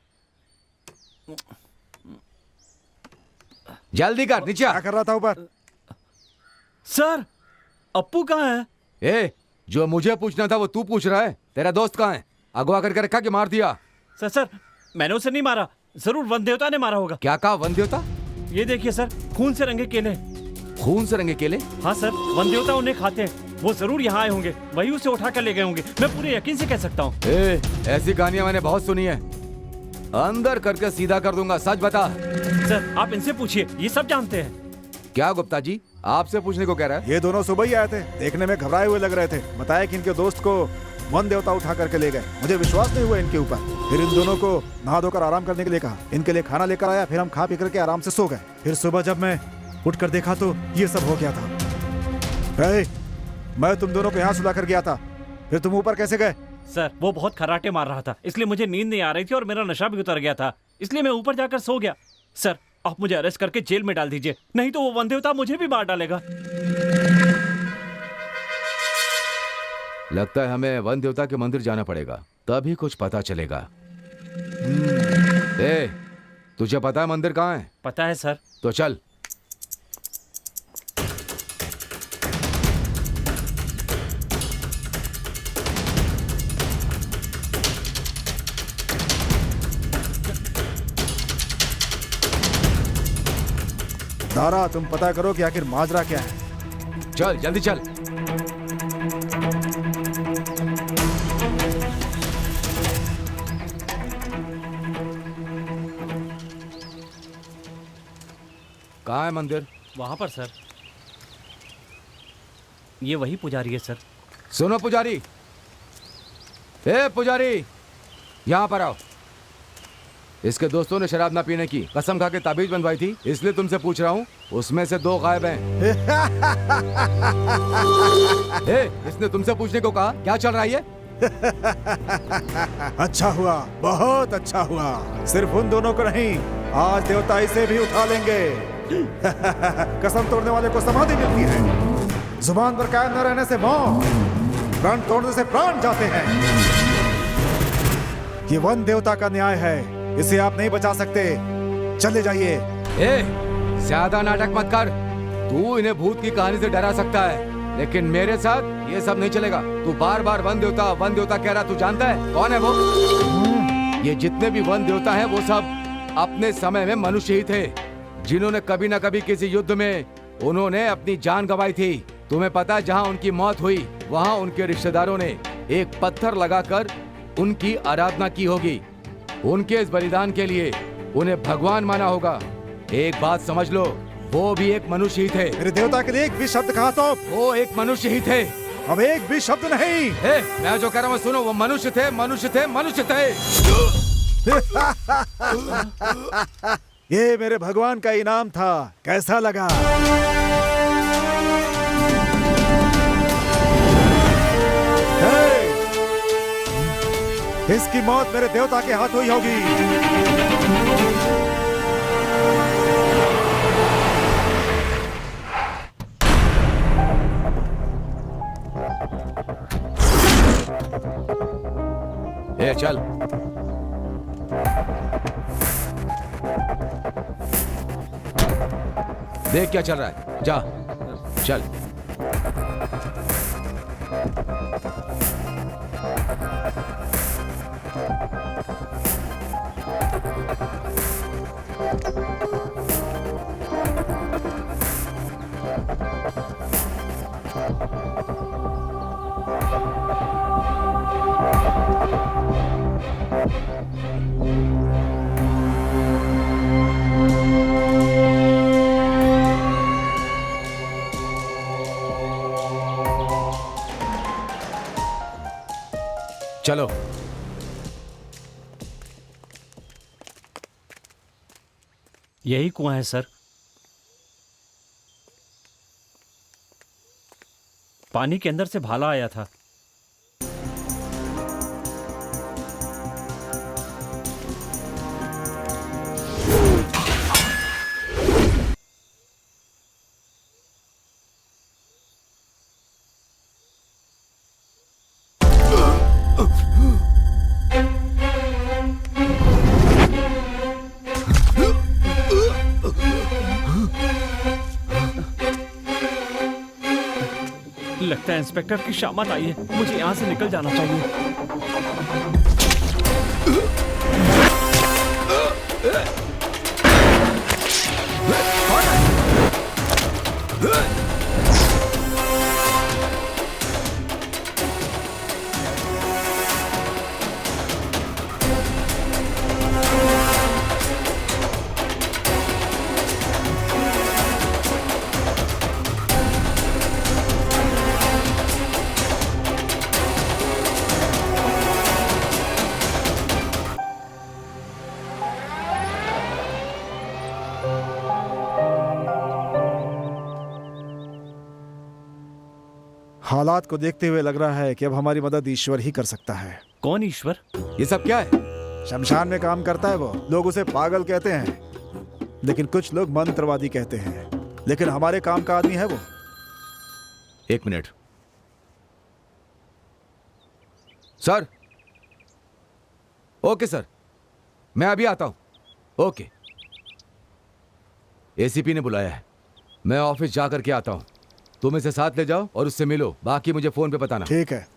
जल्दी कर, नीचे आ। क्या कर रहा था ऊपर? सर, अप्पू कहाँ है? ए, जो मुझे पूछना था वो तू पूछ रहा है। तेरा दोस्त कहाँ है? अगवा करके रखा कि मार दिया? सर, मैंने उसे नहीं मारा, जरूर वन देवता ने मारा होगा। क्या कहा, वन देवता? ये देखिए सर, खून से रंगे केले। खून से रंगे केले? हाँ सर, वन देवता उन्हें खाते हैं। वो जरूर यहाँ आए होंगे, वही उसे उठा कर ले गए होंगे। मैं पूरे यकीन से कह सकता हूँ। ऐसी कहानियां मैंने बहुत सुनी है। अंदर करके सीधा कर दूंगा, सच बता। सर, आप इनसे पूछिए, ये सब जानते हैं। क्या गुप्ता जी, आपसे पूछने को कह रहा है? ये दोनों सुबह ही आए थे, देखने में घबराए हुए लग रहे थे। बताया कि इनके दोस्त को वन देवता उठा करके ले गए। मुझे विश्वास नहीं हुआ इनके ऊपर। फिर इन दोनों को नहा धोकर आराम करने के लिए कहा। इनके लिए खाना लेकर आया, फिर हम खा पी करके आराम से सो गए। फिर सुबह जब मैं उठकर देखा तो ये सब हो गया था। मैं तुम दोनों को यहाँ सुला कर गया था, फिर तुम ऊपर कैसे गए? सर, वो बहुत खर्राटे मार रहा था, इसलिए मुझे नींद नहीं आ रही थी और मेरा नशा भी उतर गया था, इसलिए मैं ऊपर जाकर सो गया। सर, आप मुझे अरेस्ट करके जेल में डाल दीजिए, नहीं तो वो वन देवता मुझे भी मार डालेगा। लगता है हमें वन देवता के मंदिर जाना पड़ेगा, तभी कुछ पता चलेगा। तुझे पता है मंदिर कहाँ है? पता है सर। तो चल। दारा, तुम पता करो कि आखिर माजरा क्या है। चल, जल्दी चल। कहाँ है मंदिर? वहां पर सर। ये वही पुजारी है सर। सुनो पुजारी, पुजारी, यहाँ पर आओ। इसके दोस्तों ने शराब ना पीने की कसम खा के ताबीज बनवाई थी, इसलिए तुमसे पूछ रहा हूँ। उसमें से 2 गायब हैं। इसने तुमसे पूछने को कहा, क्या चल रहा है ये? अच्छा हुआ, बहुत अच्छा हुआ। सिर्फ उन दोनों को नहीं, आज देवता इसे भी उठा लेंगे। कसम तोड़ने वाले को समाधि मिलती है, जुबान पर कायम न रहने से मौत, प्राण तोड़ने से प्राण जाते हैं। ये वन देवता का न्याय है, इसे आप नहीं बचा सकते। चले जाइए। ज्यादा नाटक मत कर। तू इन्हें भूत की कहानी से डरा सकता है, लेकिन मेरे साथ ये सब नहीं चलेगा। तू बार बार वन देवता कह रहा, तू जानता है कौन है वो? ये जितने भी वन देवता हैं वो सब अपने समय में मनुष्य ही थे, जिन्होंने कभी न कभी किसी युद्ध में उन्होंने अपनी जान गंवाई थी। तुम्हें पता है, जहाँ उनकी मौत हुई वहाँ उनके रिश्तेदारों ने एक पत्थर लगाकर उनकी आराधना की होगी। उनके इस बलिदान के लिए उन्हें भगवान माना होगा। एक बात समझ लो, वो भी एक मनुष्य ही थे। मेरे देवता के लिए एक भी शब्द कहा तो? वो एक मनुष्य ही थे। अब एक भी शब्द नहीं। मैं जो कह रहा हूँ सुनो, वो मनुष्य थे, मनुष्य थे, मनुष्य थे। ये मेरे भगवान का इनाम था, कैसा लगा? इसकी मौत मेरे देवता के हाथ हुई होगी। ए चल। देख क्या चल रहा है, जा चल। चलो। यही कुआं है सर। पानी के अंदर से भाला आया था। लगता है इंस्पेक्टर की शामत आई है, मुझे यहाँ से निकल जाना चाहिए। हालात को देखते हुए लग रहा है कि अब हमारी मदद ईश्वर ही कर सकता है। कौन ईश्वर? ये सब क्या है? शमशान में काम करता है वो। लोग उसे पागल कहते हैं, लेकिन कुछ लोग मंत्रवादी कहते हैं, लेकिन हमारे काम का आदमी है वो। एक मिनट सर। ओके सर, मैं अभी आता हूं। ओके। एसीपी ने बुलाया है, मैं ऑफिस जाकर के आता हूं। तुम इसे साथ ले जाओ और उससे मिलो, बाकी मुझे फोन पे बताना। ठीक है।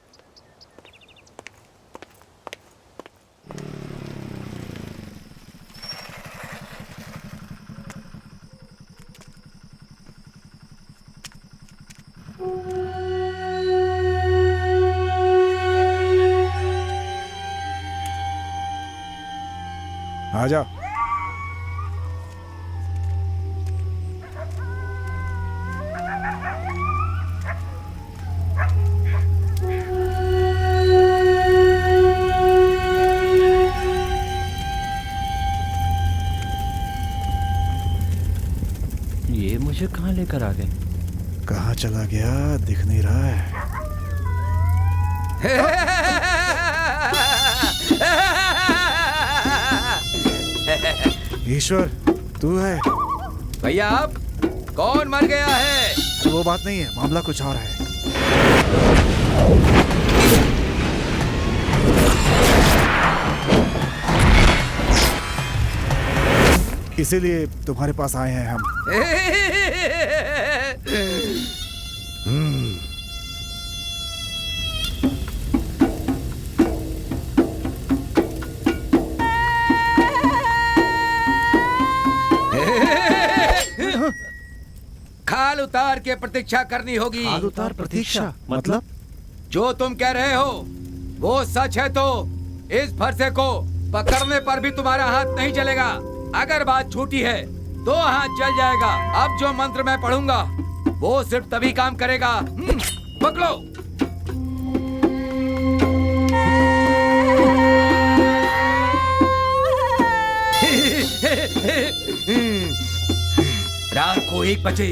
आजा। ये मुझे कहाँ लेकर आ गए? कहाँ चला गया, दिख नहीं रहा है। ईश्वर तू है? भैया आप कौन मर गया है? वो बात नहीं है, मामला कुछ और है। इसीलिए तुम्हारे पास आए हैं हम। खाल उतार के प्रतीक्षा करनी होगी। खाल उतार प्रतीक्षा मतलब? जो तुम कह रहे हो वो सच है तो इस फरसे को पकड़ने पर भी तुम्हारा हाथ नहीं चलेगा। अगर बात झूठी है तो हाथ चल जाएगा। अब जो मंत्र मैं पढ़ूंगा वो सिर्फ तभी काम करेगा। पकड़ो। को 1 बजे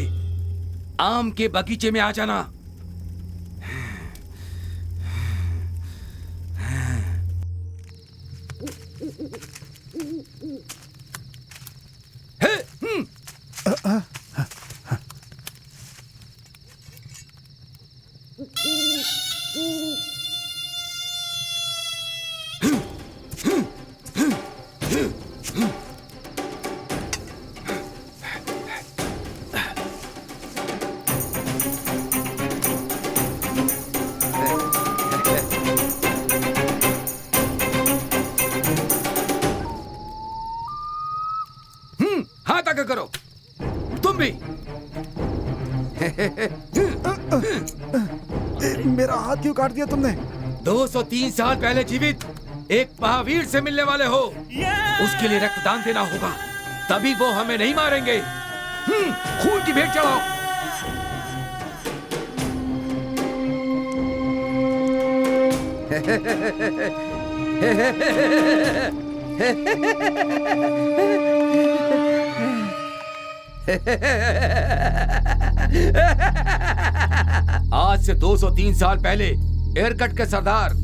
आम के बगीचे में आ जाना। हाथ आगे करो, तुम भी। मेरा हाथ क्यों काट दिया तुमने? 203 साल पहले जीवित एक महावीर से मिलने वाले हो, उसके लिए रक्तदान देना होगा, तभी वो हमें नहीं मारेंगे। खून की भेंट चढ़ाओ। आज से 203 साल पहले एयरकट के सरदार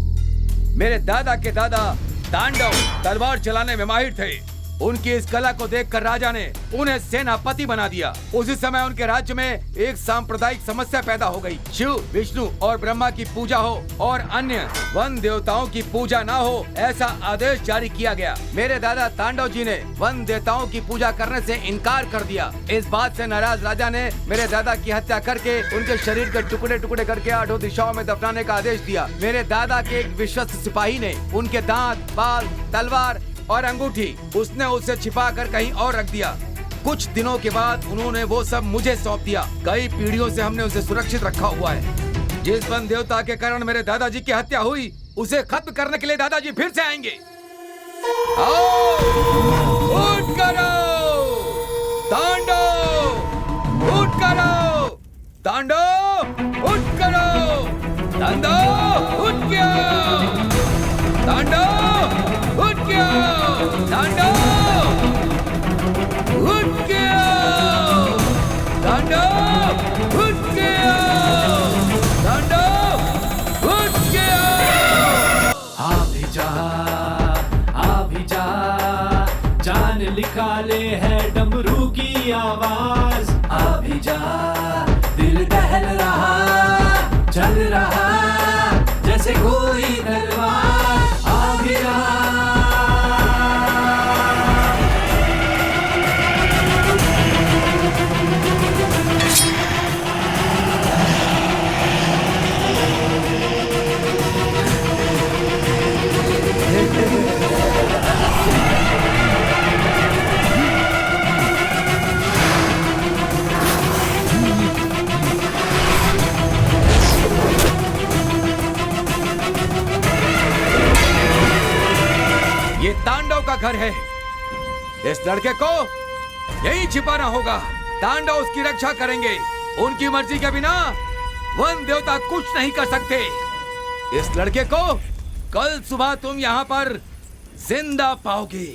मेरे दादा के दादा तांडव तलवार चलाने में माहिर थे। उनकी इस कला को देखकर राजा ने उन्हें सेनापति बना दिया। उसी समय उनके राज्य में एक सांप्रदायिक समस्या पैदा हो गई। शिव, विष्णु और ब्रह्मा की पूजा हो और अन्य वन देवताओं की पूजा ना हो, ऐसा आदेश जारी किया गया। मेरे दादा तांडव जी ने वन देवताओं की पूजा करने से इनकार कर दिया। इस बात से नाराज राजा ने मेरे दादा की हत्या करके उनके शरीर के टुकड़े टुकड़े करके 8 दिशाओं में दफनाने का आदेश दिया। मेरे दादा के एक विश्वस्त सिपाही ने उनके दांत, बाल, तलवार और अंगूठी उसने उसे छिपा कर कहीं और रख दिया। कुछ दिनों के बाद उन्होंने वो सब मुझे सौंप दिया। कई पीढ़ियों से हमने उसे सुरक्षित रखा हुआ है। जिस वन देवता के कारण मेरे दादाजी की हत्या हुई, उसे खत्म करने के लिए दादाजी फिर से आएंगे। आओ, उठ करो, तांडव, उठ करो, तांडव, उठ करो, तांडव, उठ गया, तांडव, उठ गया, तांडव, उठ गया, तांडव, उठ गया, तांडव, उठ गया। आ भी जा, जान निकाले है डमरू की आवाज। आ भी जा, दिल दहल रहा, चल रहा जैसे कोई तलवार। आ भी जा, ये तांडव का घर है। इस लड़के को यही छिपाना होगा। तांडव उसकी रक्षा करेंगे। उनकी मर्जी के बिना वन देवता कुछ नहीं कर सकते। इस लड़के को कल सुबह तुम यहाँ पर जिंदा पाओगे।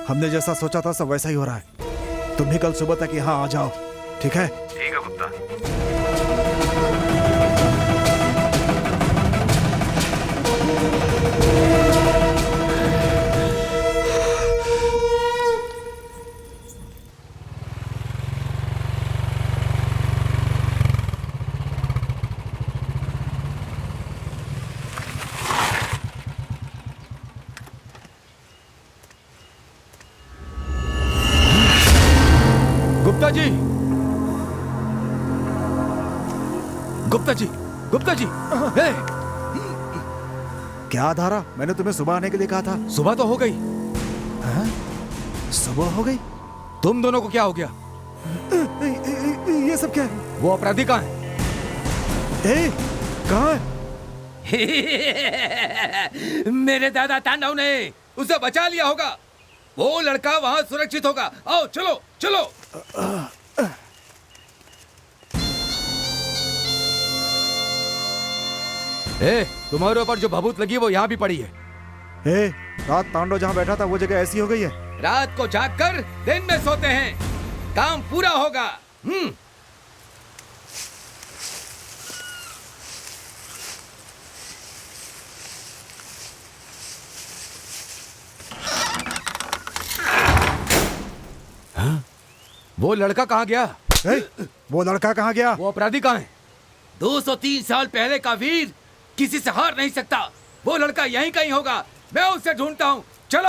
हमने जैसा सोचा था सब वैसा ही हो रहा है। तुम भी कल सुबह तक यहाँ आ जाओ, ठीक है? ठीक है गुप्ता। गुप्ता जी, गुप्ता जी, गुप्ता जी। हे! क्या धारा? मैंने तुम्हें सुबह आने के लिए कहा था। सुबह तो हो गई। हाँ? सुबह हो गई? तुम दोनों को क्या हो गया? ये सब क्या है? वो अपराधी कहाँ है? कहाँ है? मेरे दादा तांडव ने उसे बचा लिया होगा। वो लड़का वहाँ सुरक्षित होगा। आओ चलो चलो। तुम्हारे ऊपर जो भभूत लगी वो यहाँ भी पड़ी है। रात तांडव जहाँ बैठा था वो जगह ऐसी हो गई है। रात को जागकर दिन में सोते हैं, काम पूरा होगा। वो लड़का कहाँ गया? वो लड़का कहाँ गया? वो अपराधी कहाँ है? 203 साल पहले का वीर किसी से हार नहीं सकता। वो लड़का यहीं कहीं होगा, मैं उसे ढूंढता हूँ। चलो।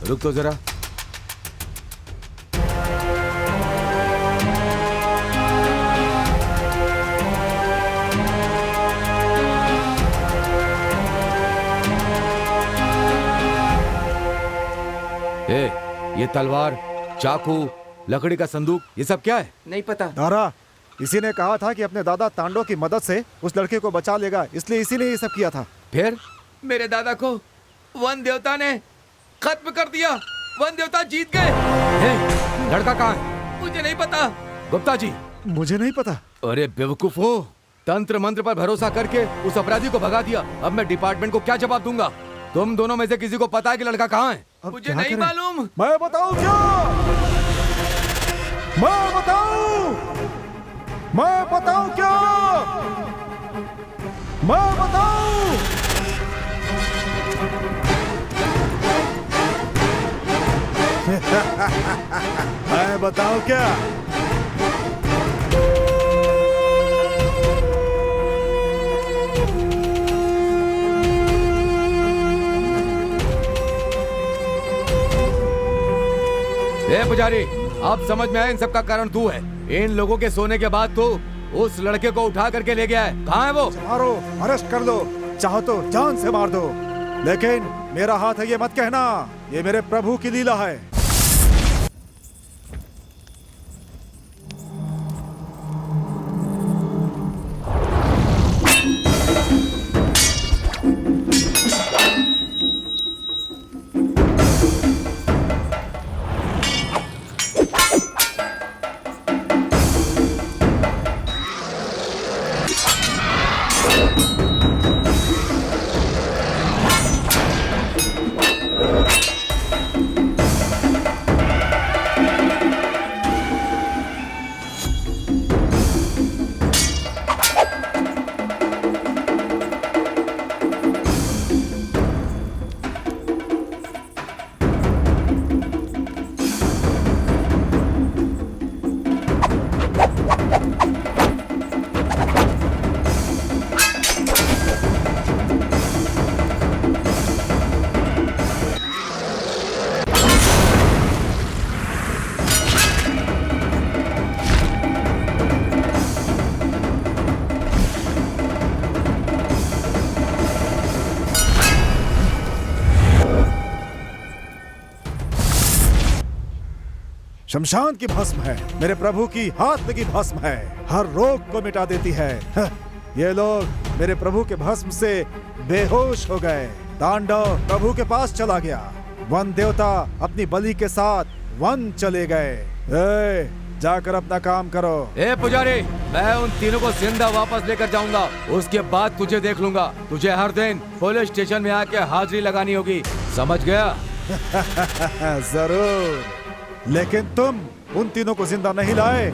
रुक तो जरा। ये तलवार, चाकू, लकड़ी का संदूक, ये सब क्या है? नहीं पता। दारा, इसी ने कहा था कि अपने दादा तांडव की मदद से उस लड़के को बचा लेगा, इसलिए इसी ने ये सब किया था। फिर मेरे दादा को वन देवता ने खत्म कर दिया। वन देवता जीत गए। लड़का कहाँ है? मुझे नहीं पता। गुप्ता जी, मुझे नहीं पता। अरे बेवकूफो, तंत्र मंत्र पर भरोसा करके उस अपराधी को भगा दिया। अब मैं डिपार्टमेंट को क्या जवाब दूंगा? तुम दोनों में से किसी को पता है कि लड़का कहाँ है? मुझे नहीं मालूम। मैं बताऊं क्या? मैं बताऊं? मैं बताऊं क्या? मैं बताऊं? मैं बताऊं क्या? पुजारी, अब समझ में आया इन सब का कारण तू है। इन लोगों के सोने के बाद तो उस लड़के को उठा करके ले गया है। कहाँ है वो? मारो, अरेस्ट कर लो, चाहो तो जान से मार दो, लेकिन मेरा हाथ है ये मत कहना। ये मेरे प्रभु की लीला है। शमशान की भस्म है, मेरे प्रभु की हाथ लगी भस्म है, हर रोग को मिटा देती है। ये लोग मेरे प्रभु के भस्म से बेहोश हो गए। तांडव प्रभु के पास चला गया। वन देवता अपनी बलि के साथ वन चले गए। जाकर अपना काम करो। ए पुजारी, मैं उन तीनों को जिंदा वापस लेकर जाऊंगा। उसके बाद तुझे देख लूंगा। तुझे हर दिन पुलिस स्टेशन में आके हाजिरी लगानी होगी, समझ गया? जरूर, लेकिन तुम उन तीनों को जिंदा नहीं लाए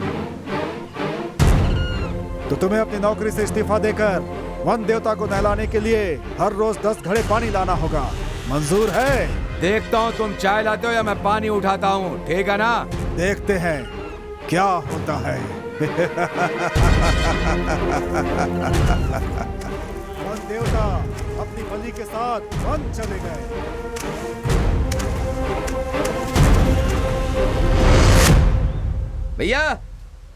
तो तुम्हें अपनी नौकरी से इस्तीफा देकर वन देवता को नहलाने के लिए हर रोज 10 घड़े पानी लाना होगा। मंजूर है? देखता हूँ तुम चाय लाते हो या मैं पानी उठाता हूँ, ठीक है ना? देखते हैं क्या होता है। वन देवता अपनी बलि के साथ वन चले गए। भैया,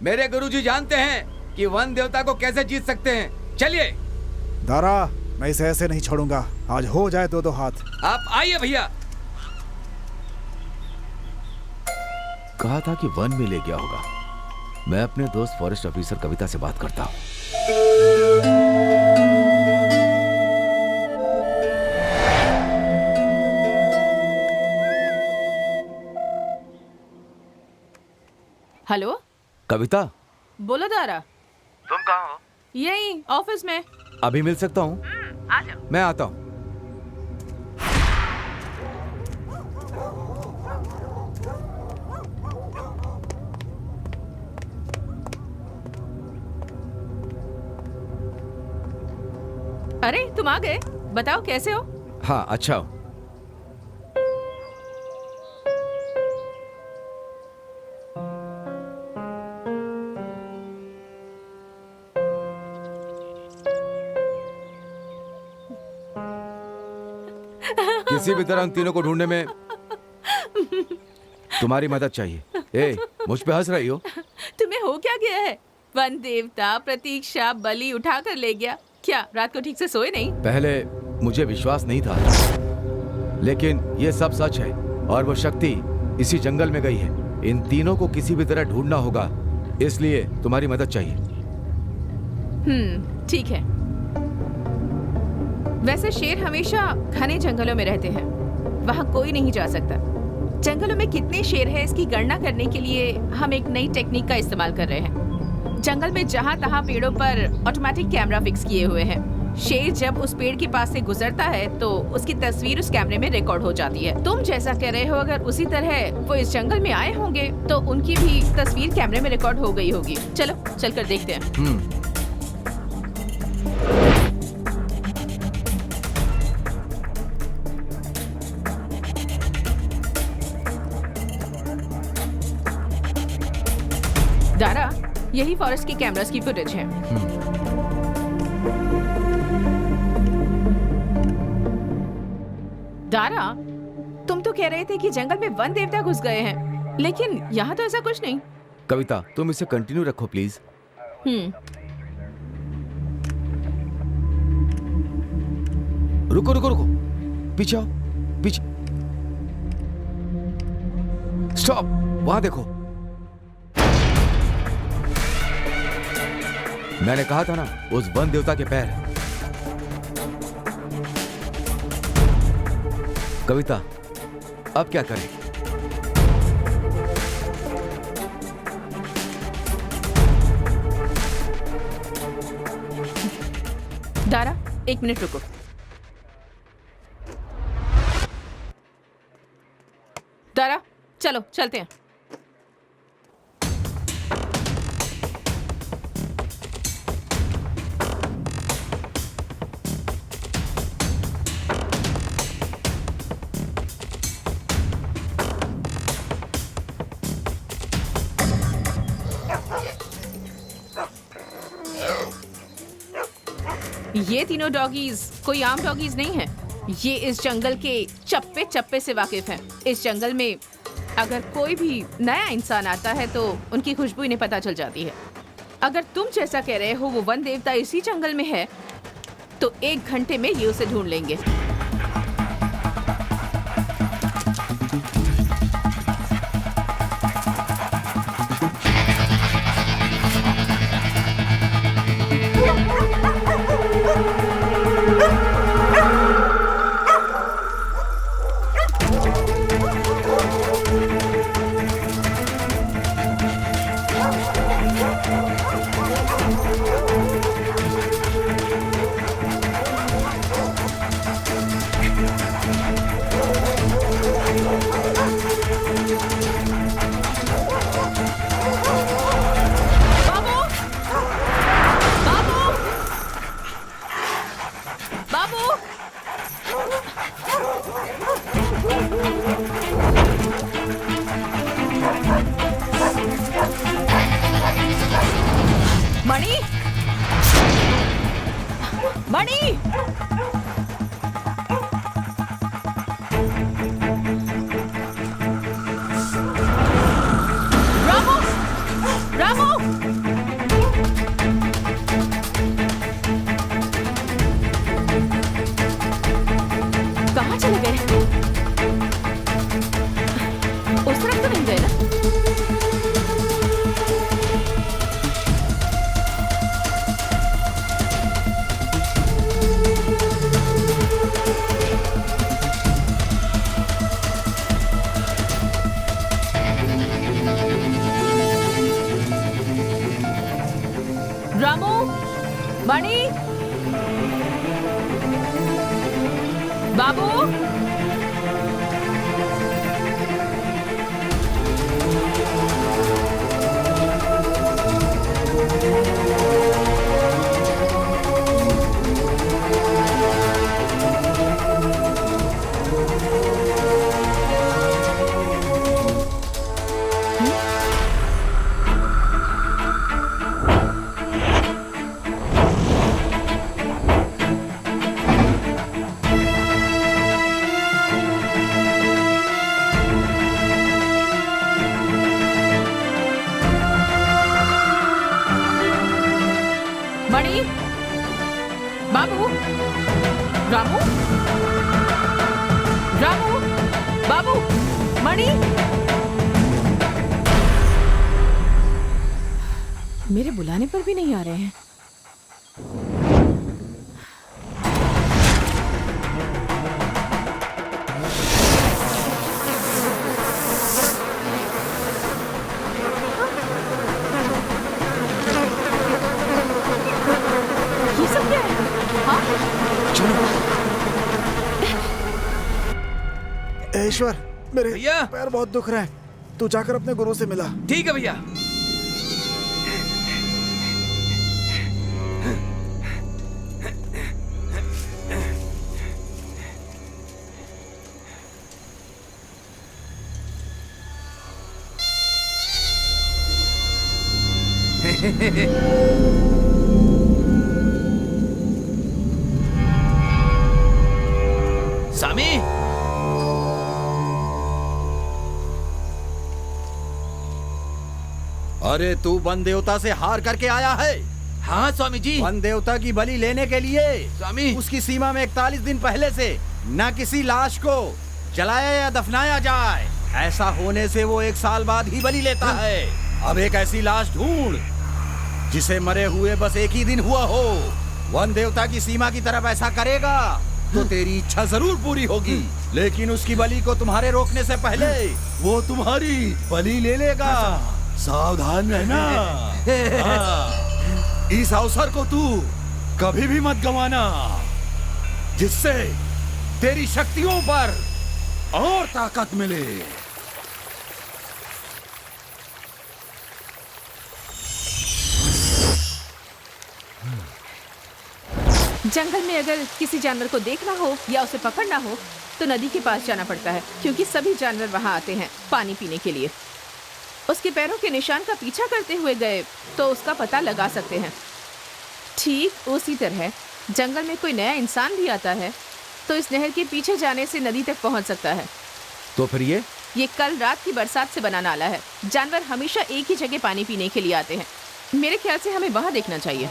मेरे गुरुजी जानते हैं कि वन देवता को कैसे जीत सकते हैं। चलिए। दारा, मैं इसे ऐसे नहीं छोड़ूंगा। आज हो जाए 2-2 हाथ। आप आइए भैया। कहा था कि वन में ले गया होगा। मैं अपने दोस्त फॉरेस्ट ऑफिसर कविता से बात करता हूँ। हेलो कविता, बोलो दारा। तुम कहाँ हो? यही ऑफिस में। अभी मिल सकता हूँ? आ जाओ। मैं आता हूँ। अरे तुम आ गए, बताओ कैसे हो? हाँ, अच्छा हो। किसी भी तरह उन तीनों को ढूंढने में तुम्हारी मदद चाहिए। ए, मुझ पे हंस रही हो? तुम्हें हो क्या गया है? वन देवता प्रतीक्षा बलि उठा कर ले गया। क्या रात को ठीक से सोए नहीं? पहले मुझे विश्वास नहीं था, लेकिन ये सब सच है और वो शक्ति इसी जंगल में गई है। इन तीनों को किसी भी तरह ढूंढना होगा, इसलिए तुम्हारी मदद चाहिए। ठीक है। वैसे शेर हमेशा घने जंगलों में रहते हैं, वहाँ कोई नहीं जा सकता। जंगलों में कितने शेर हैं इसकी गणना करने के लिए हम एक नई टेक्निक का इस्तेमाल कर रहे हैं। जंगल में जहाँ तहाँ पेड़ों पर ऑटोमेटिक कैमरा फिक्स किए हुए हैं। शेर जब उस पेड़ के पास से गुजरता है तो उसकी तस्वीर उस कैमरे में रिकॉर्ड हो जाती है। तुम जैसा कह रहे हो, अगर उसी तरह वो इस जंगल में आए होंगे तो उनकी भी तस्वीर कैमरे में रिकॉर्ड हो गई होगी। चलो चलकर देखते हैं। दारा, यही फॉरेस्ट के कैमरास की फुटेज है। दारा, तुम तो कह रहे थे कि जंगल में वन देवता घुस गए हैं, लेकिन यहाँ तो ऐसा कुछ नहीं। कविता, तुम इसे कंटिन्यू रखो प्लीज। रुको रुको रुको, पीछे आओ, पीछे। स्टॉप, वहां देखो। मैंने कहा था ना, उस वन देवता के पैर। कविता, अब क्या करें? दारा, 1 मिनट रुको। दारा, चलो चलते हैं। ये तीनों डॉगीज कोई आम डॉगीज नहीं है। ये इस जंगल के चप्पे चप्पे से वाकिफ हैं। इस जंगल में अगर कोई भी नया इंसान आता है तो उनकी खुशबू इन्हें पता चल जाती है। अगर तुम जैसा कह रहे हो वो वन देवता इसी जंगल में है तो 1 घंटे में ये उसे ढूंढ लेंगे। मणि, बाबू, मणि, बाबू, रामू, रामू, बाबू, मणि। मेरे बुलाने पर भी नहीं आ रहे हैं। ये सब क्या है? हाँ? ईश्वर, मेरे भैया! पैर बहुत दुख रहे हैं। तू जाकर अपने गुरु से मिला। ठीक है भैया। स्वामी, अरे तू वन देवता से हार करके आया है? हाँ स्वामी जी। वन देवता की बलि लेने के लिए स्वामी, उसकी सीमा में 41 दिन पहले से न किसी लाश को जलाया या दफनाया जाए। ऐसा होने से वो 1 साल बाद ही बलि लेता है। अब एक ऐसी लाश ढूंढ जिसे मरे हुए बस 1 ही दिन हुआ हो। वन देवता की सीमा की तरफ ऐसा करेगा तो तेरी इच्छा जरूर पूरी होगी, लेकिन उसकी बलि को तुम्हारे रोकने से पहले वो तुम्हारी बलि ले लेगा। सावधान रहना। इस अवसर को तू कभी भी मत गंवाना, जिससे तेरी शक्तियों पर और ताकत मिले। जंगल में अगर किसी जानवर को देखना हो या उसे पकड़ना हो तो नदी के पास जाना पड़ता है, क्योंकि सभी जानवर वहां आते हैं पानी पीने के लिए। उसके पैरों के निशान का पीछा करते हुए गए तो उसका पता लगा सकते हैं। ठीक उसी तरह जंगल में कोई नया इंसान भी आता है तो इस नहर के पीछे जाने से नदी तक पहुंच सकता है। तो फिर ये कल रात की बरसात से बना नाला है। जानवर हमेशा एक ही जगह पानी पीने के लिए आते हैं। मेरे ख्याल से हमें वहां देखना चाहिए।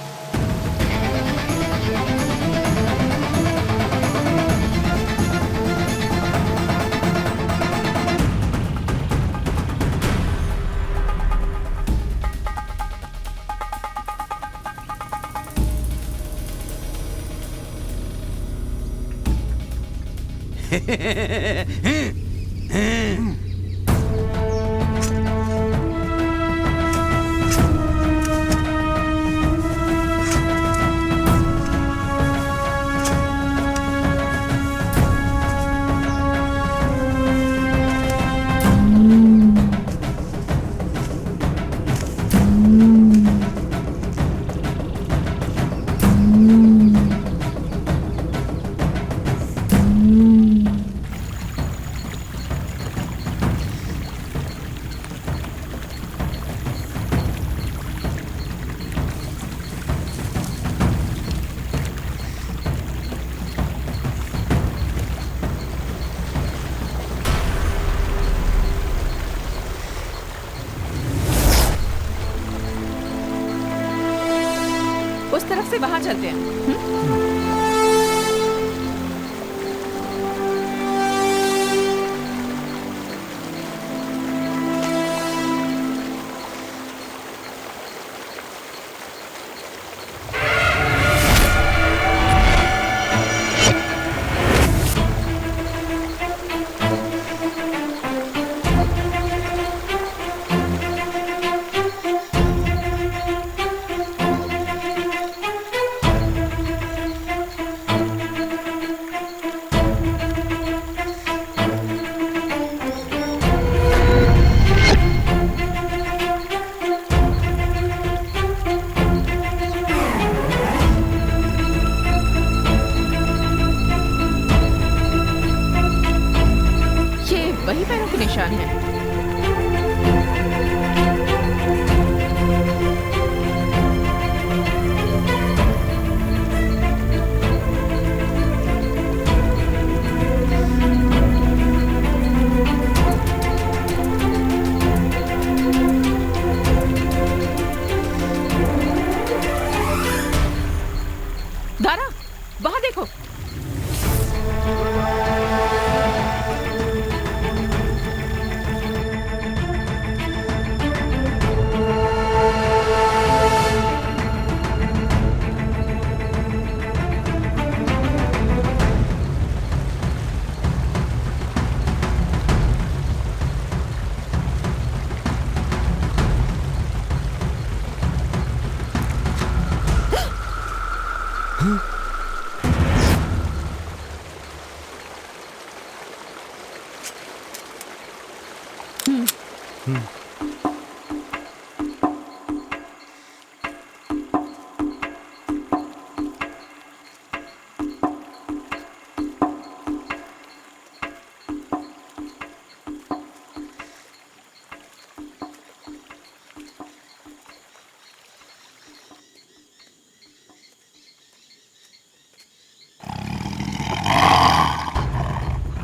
उस तरफ से वहां चलते हैं। यही पैरों के निशान हैं। दारा, वहां देखो।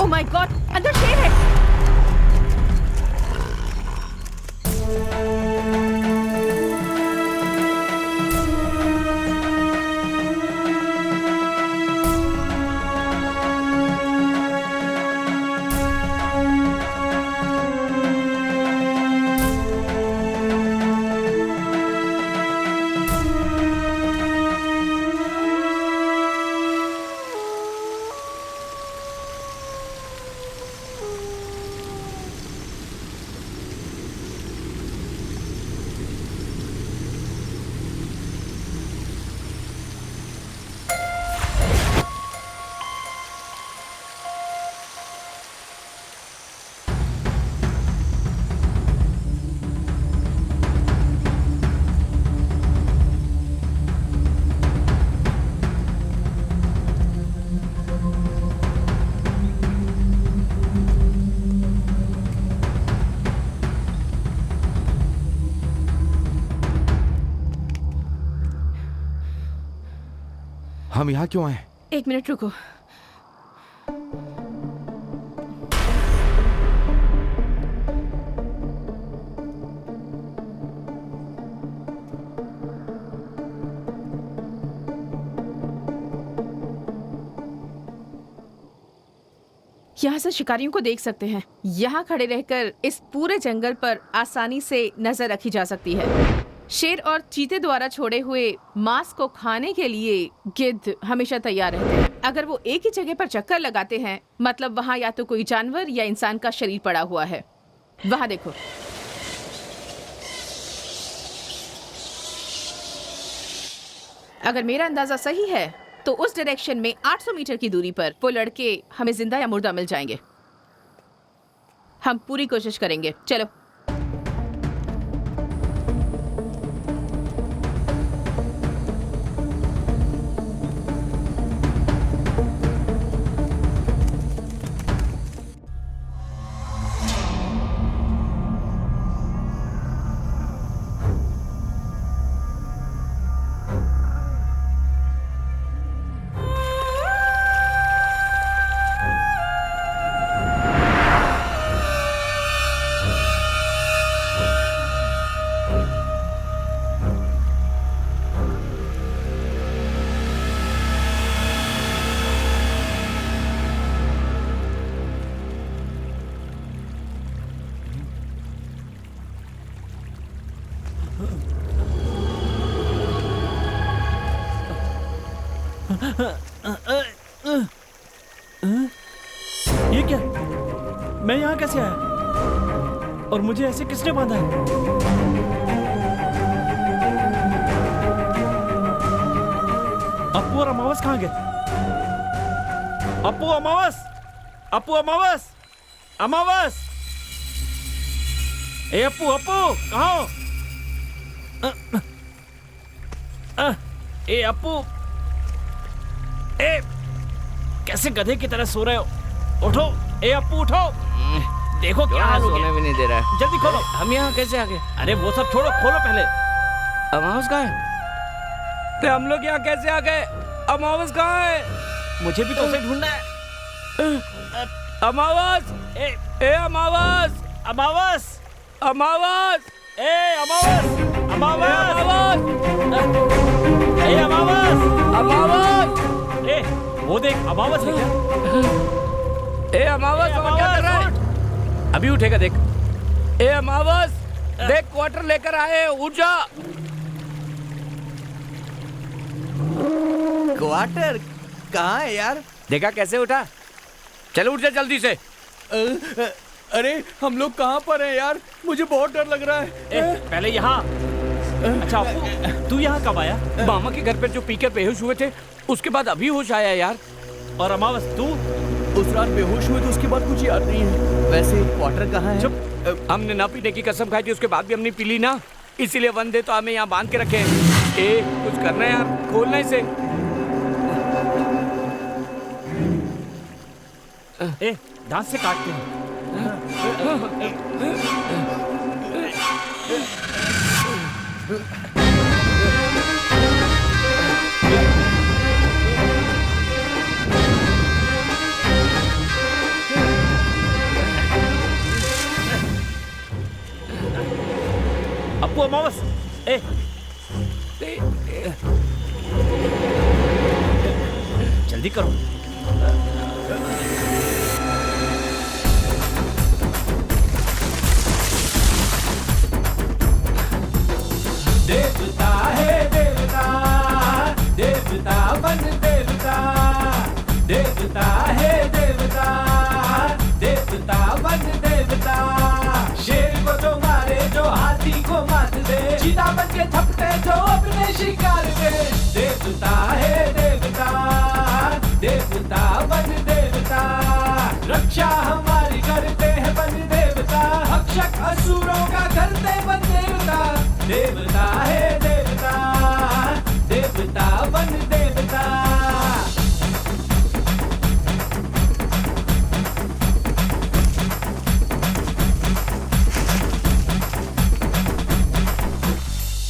ओह माय गॉड, अंदर शेर है। हम यहाँ क्यों आए? एक मिनट रुको। यहाँ से शिकारियों को देख सकते हैं। यहाँ खड़े रहकर इस पूरे जंगल पर आसानी से नजर रखी जा सकती है। शेर और चीते द्वारा छोड़े हुए मांस को खाने के लिए गिद्ध हमेशा तैयार रहते हैं। अगर वो एक ही जगह पर चक्कर लगाते हैं, मतलब वहाँ या तो कोई जानवर या इंसान का शरीर पड़ा हुआ है। वहाँ देखो। अगर मेरा अंदाजा सही है तो उस डायरेक्शन में 800 मीटर की दूरी पर वो लड़के हमें जिंदा या मुर्दा मिल जाएंगे। हम पूरी कोशिश करेंगे। चलो। ये क्या? मैं यहाँ कैसे आया? और मुझे ऐसे किसने बांधा है? अप्पू और अमावस कहाँ गए? अप्पू, अमावस! अप्पू, अमावस! अमावस! ए अप्पू, अप्पू कहाँ हो? ए अप्पू, ए कैसे गधे की तरह सो रहे हो? उठो, ए अप्पू उठो! देखो क्या हाल हो सोने गया। भी नहीं दे रहा है। जल्दी खोलो। हम यहाँ कैसे आ गए? अरे वो सब छोड़ो, खोलो पहले। अमावस कहाँ है? तो हम लोग यहाँ कैसे आ गए? अमावस कहाँ है? मुझे भी तो उसे ढूंढना है। अमावस! ए अमावस! अमावस! अमावस! ए अमावस! अमावस! ए अमावस! अमावस! ए वो देख, अमावस है क्या? ए अमावस! और क्या कर रहा है? अभी उठेगा देख। ए अमावस! देख क्वार्टर लेकर आए, उठ जा। क्वार्टर कहाँ है यार? देखा कैसे उठा? चलो उठ जा जल्दी से। अरे हम लोग कहाँ पर हैं यार? मुझे बहुत डर लग रहा है। ए, पहले यहाँ। अच्छा तू यहाँ कब आया? मामा के घर पे जो पीकर बेहोश हुए थे, उसके बाद अभी होश आया यार। और अमावस तू? उस रात बेहोश हुए तो उसके बाद कुछ याद नहीं है। वैसे क्वार्टर कहाँ है? चुप। हमने ना पीने की कसम खाई थी, उसके बाद भी हमने पी ली ना, इसीलिए वंदे तो हमें यहाँ बांध के रखे। ए कुछ करना है यार, खोलना इसे। ए दांत से काटते हैं। अप्पू अमावस ए जल्दी करो। देवता है देवता, देवता बन देवता, देवता है देवता, देवता बन देवता। शेर को जो मारे, जो हाथी को मात दे, चीता बन के झपटे जो अपने शिकार पे। देवता है देवता, देवता बन देवता, रक्षा हमारी करते हैं बन देवता, भक्षक असुरों का करते बन देवता। देवता है देवता, देवता बन देवता।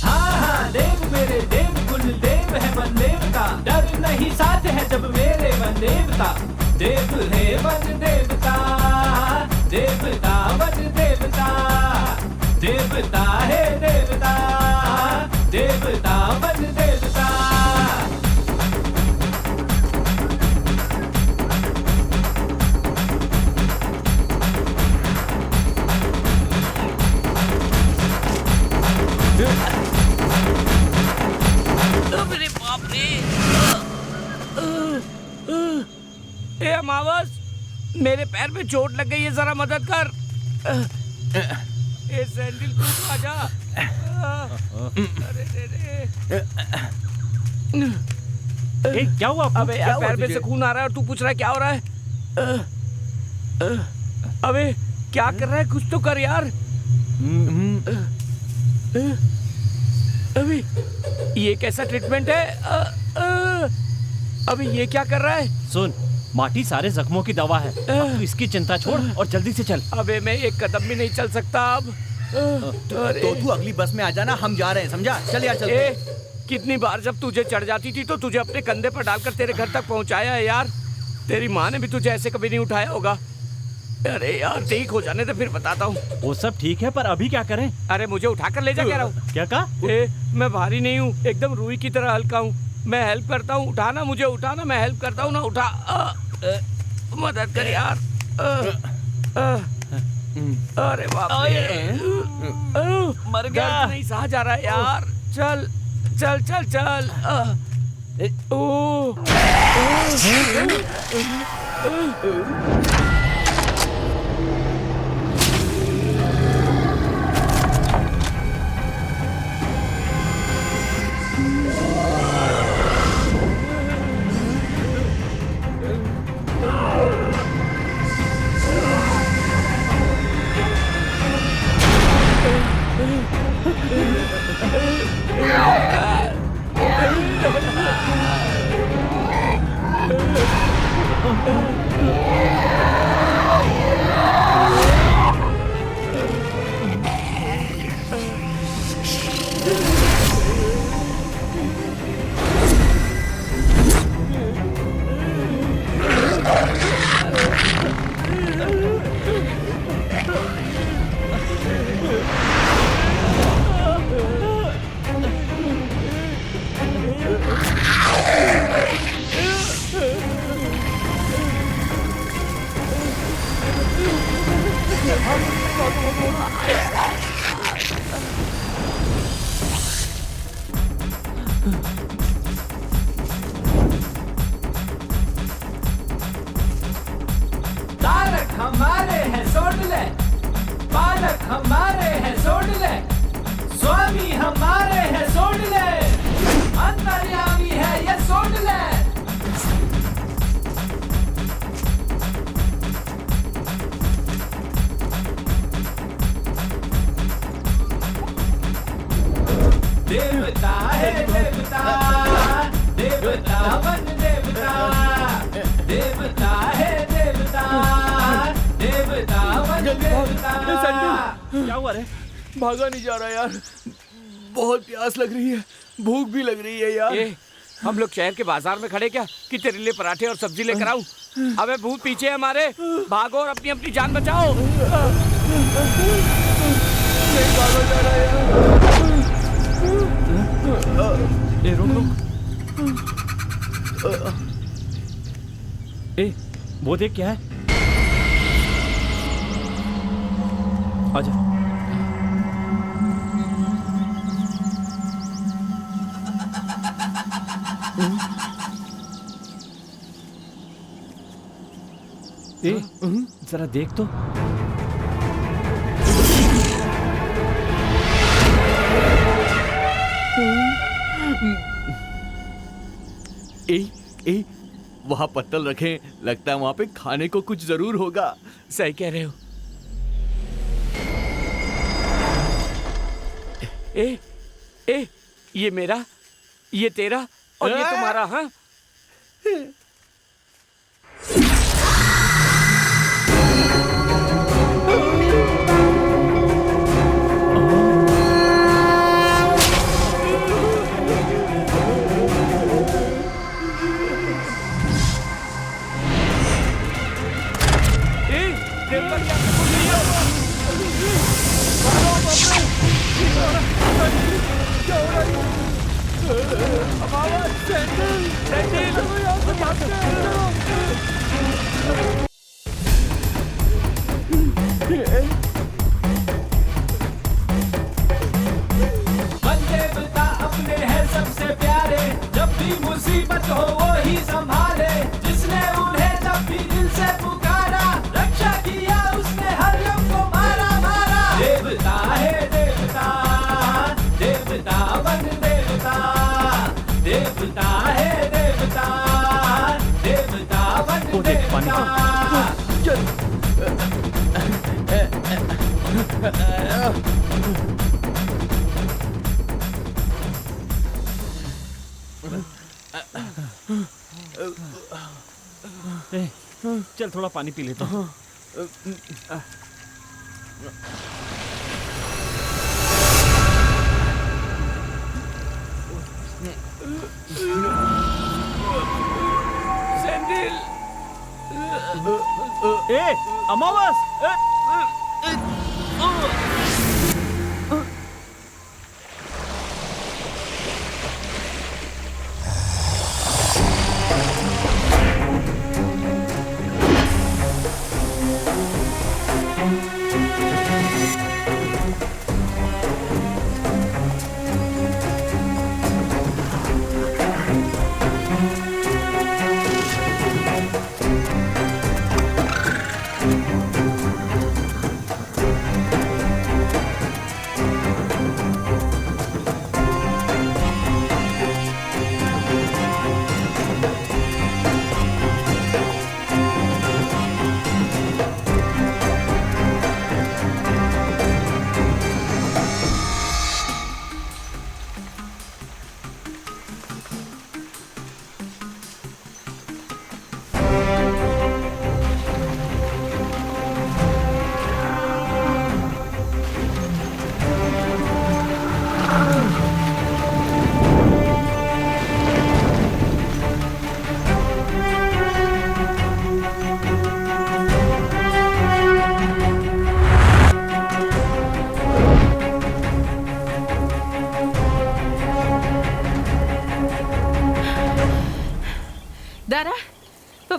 हाँ हाँ देव मेरे देव, कुल देव है बन देवता, डर नहीं साथ है जब मेरे बन देवता। देव है बन देवता, देवता बन देवता, देवता है देवता, देवता बन देवता। अरे बाप रे! ए अमावस, मेरे पैर में चोट लग गई है, जरा मदद कर। ए सैंडल तू तो आजा। अरे रे। ए क्या हुआ अप्पू? अबे यार पैर में से खून आ रहा है और तू पूछ रहा है क्या हो रहा है? अबे क्या कर रहा है? कुछ तो कर यार। अभी ये कैसा ट्रीटमेंट है? अभी ये क्या कर रहा है? सुन, माटी सारे जख्मों की दवा है। अब तू इसकी चिंता छोड़ और जल्दी से चल। अबे मैं एक कदम भी नहीं चल सकता अब। तो तू अगली बस में आ जाना, हम जा रहे हैं, समझा? चल यार चल। कितनी बार जब तुझे चढ़ जाती थी तो तुझे अपने कंधे पर डालकर तेरे घर तक पहुंचाया है यार। तेरी माँ ने भी तुझे ऐसे कभी नहीं उठाया होगा। अरे यार ठीक हो जाने तो फिर बताता हूँ। वो सब ठीक है पर अभी क्या करें? अरे मुझे उठाकर ले जा कह रहा हूँ। क्या कहा? मैं भारी नहीं हूँ, एकदम रूई की तरह हल्का हूँ। मैं हेल्प करता हूँ, उठाना मुझे, उठाना। मैं हेल्प करता हूँ ना, उठा। मदद कर यार। अरे बाप रे, मर गया। दर्द नहीं सहा जा रहा है यार। चल चल चल चल। ओ तारक हमारे हैं सोड ले, बालक हमारे हैं सोड ले, स्वामी हमारे हैं सोड ले, अंतर्यामी है ये सोड ले। देवता है देवता, देवता बन देवता, देवता है देवता, देवता बन देवता। क्या हुआ रे? भागा नहीं जा रहा यार, बहुत प्यास लग रही है, भूख भी लग रही है यार। हम लोग शहर के बाजार में खड़े क्या कि तेरे लिए पराठे और सब्जी लेकर आऊं? अबे भूत पीछे है हमारे, भागो और अपनी अपनी जान बचाओ। नहीं भागा जा रहा यार। ए रुक रुक। ए वो देख क्या है? आजा। ए जरा देख तो। ए, वहाँ पत्तल रखें, लगता है वहाँ पे खाने को कुछ जरूर होगा। सही कह रहे हो। ए, ये मेरा, ये तेरा और ये तुम्हारा। हाँ देवता अपने हैं सबसे प्यारे, जब भी मुसीबत हो वो ही संभाले, जिसने उन्हें जब भी दिल से पुकारा, रक्षा किया उसने हर लोग को मारा मारा। देवता है देवता, देवता बन देवता, देवता है देवता, देवता बन देवता। चल थोड़ा पानी पी लेता हूँ। ए अमावस,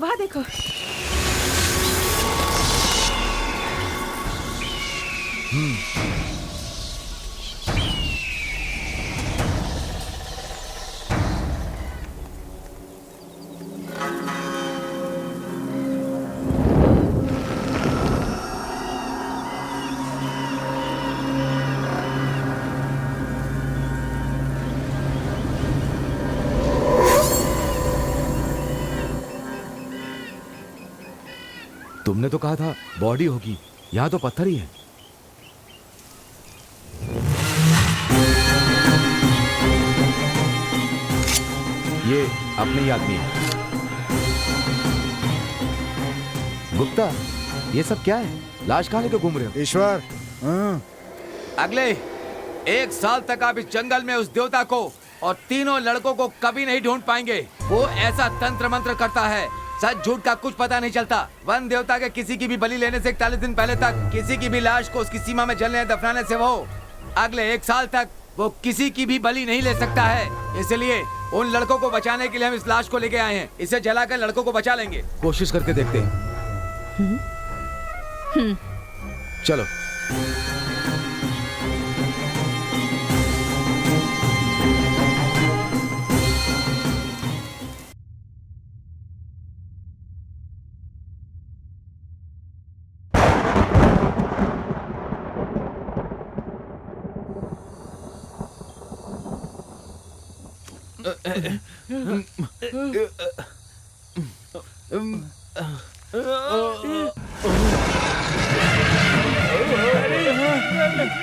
वहाँ देखो। तुमने तो कहा था बॉडी होगी, यहाँ तो पत्थर ही है। ये अपने ही आदमी है। गुप्ता, ये सब क्या है? लाश कहाँ लेके घूम रहे हो? ईश्वर, अगले 1 साल तक आप इस जंगल में उस देवता को और तीनों लड़कों को कभी नहीं ढूंढ पाएंगे। वो ऐसा तंत्र मंत्र करता है, सच झूठ का कुछ पता नहीं चलता। वन देवता के किसी की भी बलि लेने से 41 दिन पहले तक किसी की भी लाश को उसकी सीमा में जलने दफनाने से वो अगले 1 साल तक वो किसी की भी बलि नहीं ले सकता है। इसलिए उन लड़कों को बचाने के लिए हम इस लाश को लेके आए हैं। इसे जलाकर लड़कों को बचा लेंगे। कोशिश करके देखते हैं। चलो।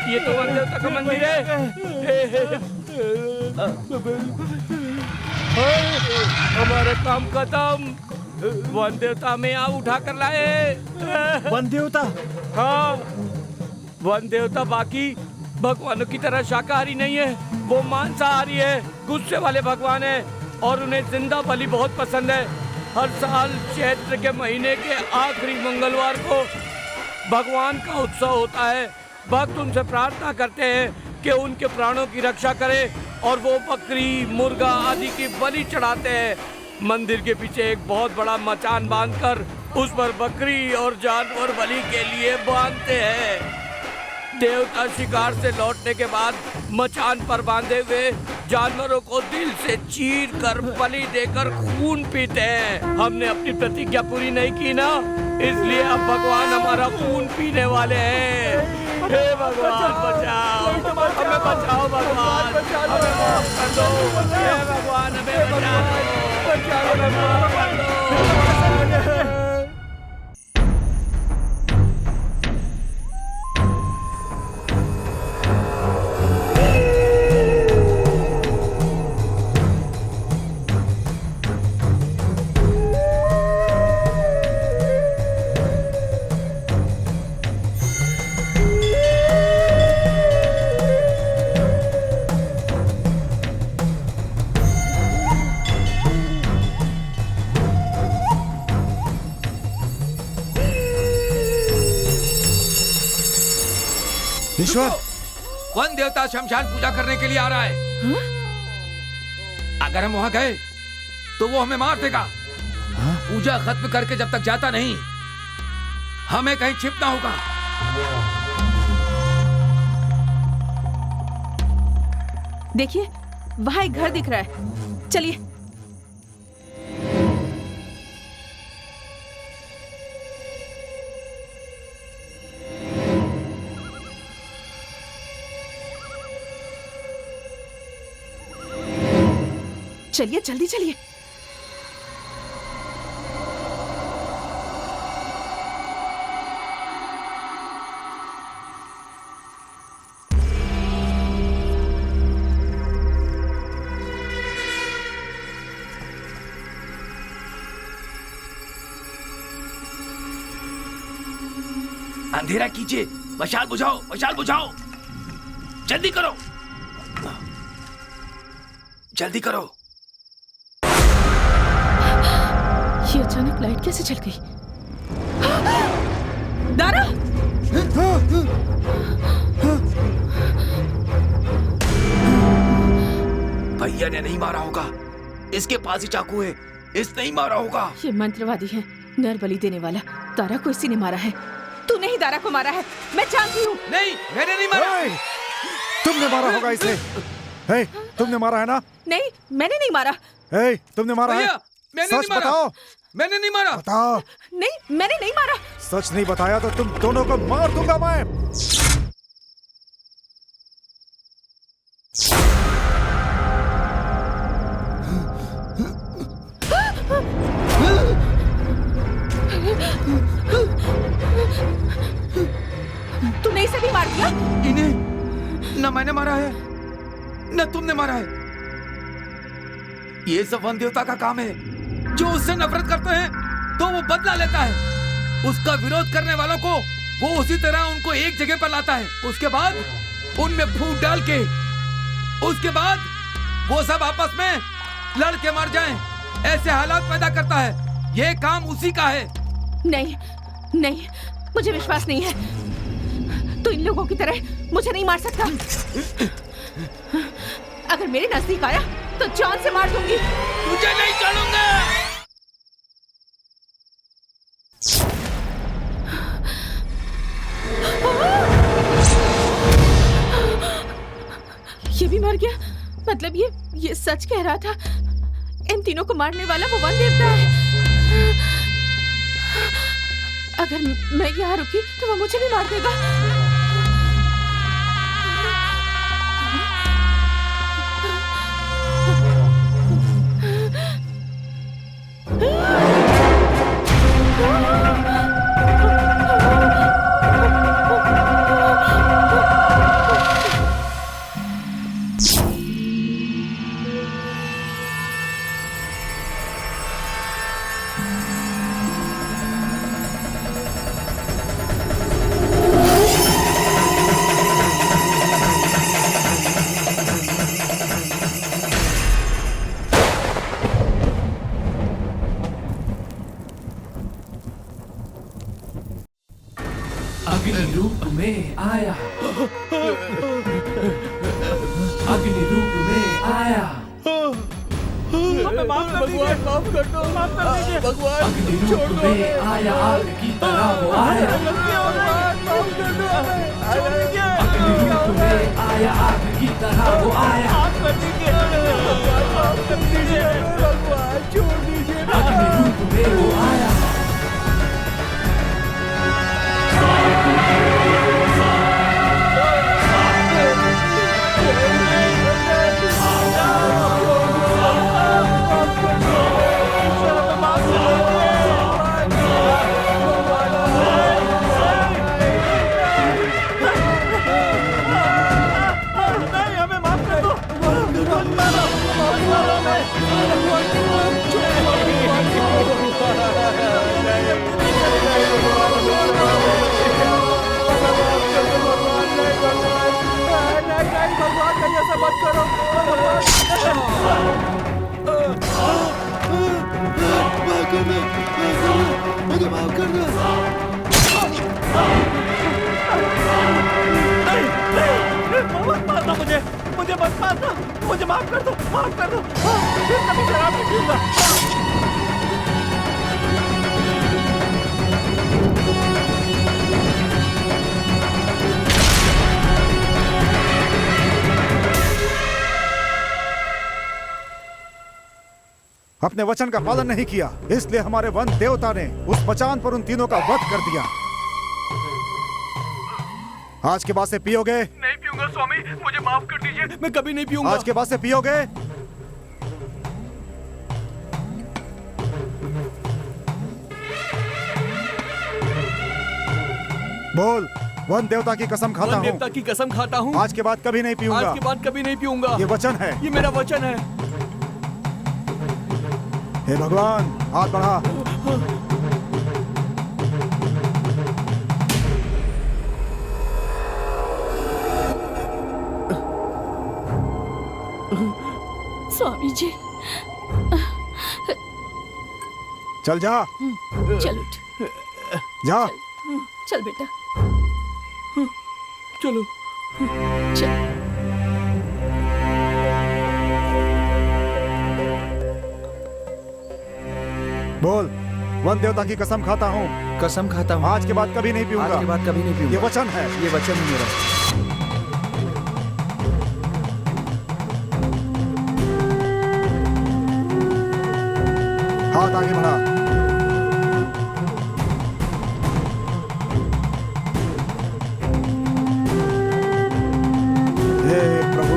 ये तो वन देवता का मंदिर है। हमारा काम खत्म। वन देवता में यहाँ उठा कर लाए। वन देवता? हाँ, वन देवता बाकी भगवानों की तरह शाकाहारी नहीं है। वो मांसाहारी है, गुस्से वाले भगवान है और उन्हें जिंदा बलि बहुत पसंद है। हर साल चैत्र के महीने के आखिरी मंगलवार को भगवान का उत्सव होता है। भक्त उनसे प्रार्थना करते हैं कि उनके प्राणों की रक्षा करे और वो बकरी, मुर्गा आदि की बलि चढ़ाते हैं। मंदिर के पीछे एक बहुत बड़ा मचान बांधकर उस पर बकरी और जानवर बलि के लिए बांधते हैं। देवता शिकार से लौटने के बाद मचान पर बांधे हुए जानवरों को दिल से चीर कर बलि देकर खून पीते हैं। हमने अपनी प्रतिज्ञा पूरी नहीं की ना, इसलिए अब भगवान हमारा खून पीने वाले हैं। हे भगवान बचाओ, हमें बचाओ भगवान, हमें माफ कर दो। हे भगवान हमें बचाओ, हमें माफ कर दो। ईश्वर, वन देवता शमशान पूजा करने के लिए आ रहा है। अगर हम वहां गए तो वो हमें मार देगा। पूजा खत्म करके जब तक जाता नहीं, हमें कहीं छिपना होगा। देखिए, वहाँ एक घर दिख रहा है, चलिए। चलिए, जल्दी चलिए। अंधेरा कीजिए, मशाल बुझाओ, मशाल बुझाओ, जल्दी करो, जल्दी करो। ये अचानक लाइट कैसे चल गई? दारा! भैया ने नहीं मारा होगा, इसके पास ही चाकू है, इसने ही मारा होगा। ये मंत्रवादी है, नर बलि देने वाला। दारा को इसी ने मारा है। तूने ही दारा को मारा है, मैं जानती हूँ। नहीं, मैंने नहीं मारा। तुमने मारा होगा इसे। हे, तुमने मारा है ना? नहीं, मैंने नहीं मारा। हे, तुमने मारा है? मैंने सच नहीं मारा। बताओ। मैंने नहीं मारा। बताओ। नहीं, मैंने नहीं मारा। सच नहीं बताया तो तुम दोनों को मार दूंगा मैं। तूने इसे भी मार दिया? इन्हें न मैंने मारा है न तुमने मारा है। ये सब वन देवता का काम है। जो उससे नफरत करते हैं तो वो बदला लेता है। उसका विरोध करने वालों को वो उसी तरह उनको एक जगह पर लाता है। उसके बाद उनमें फूट डाल के उसके बाद वो सब आपस में लड़ के मर जाएं। ऐसे हालात पैदा करता है। ये काम उसी का है। नहीं, नहीं, मुझे विश्वास नहीं है। तू इन लोगों की तरह मुझे नहीं मार सकता। अगर मेरे नजदीक आया तो जान से मार दूंगी। तुझे नहीं छोड़ूंगा। ये भी मर गया। मतलब ये सच कह रहा था। इन तीनों को मारने वाला वो वन देवता है। अगर मैं यहाँ रुकी तो वो मुझे भी मार देगा। अग्नि रूप में आया, अग्नि रूप में आया। भगवान माफ कर दो, भगवान अग्नि रूप में आया, आग की तरह वो आया। अग्नि रूप में आया, आग की तरह वो आया। अग्नि रूप में वो आया। मुझे मत मारना, मुझे माफ कर दो, माफ कर दो। फिर कभी शराब नहीं पीऊंगा। अपने वचन का पालन नहीं किया, इसलिए हमारे वन देवता ने उस मचान पर उन तीनों का वध कर दिया। आज के बाद से पियोगे? नहीं पीऊंगा स्वामी, मुझे माफ कर दीजिए। मैं कभी नहीं पीऊंगा। आज के बाद से पियोगे? बोल। वन देवता की कसम खाता हूँ। वन देवता की कसम खाता हूँ। आज के बाद कभी नहीं पीऊंगा। आज के बाद कभी नहीं पीऊंगा। ये वचन है। ये मेरा वचन है। हे भगवान, हाथ बढ़ा। स्वामी जी, चल जा। चल उठ। जा। चल बेटा, चलो। चल। बोल। वन देवता की कसम खाता हूँ, कसम खाता हूँ आज के बाद कभी नहीं पीऊंगा। आज के बाद कभी नहीं पीऊंगा। ये वचन है, ये वचन है मेरा। हाथ आगे बढ़ा। हे प्रभु,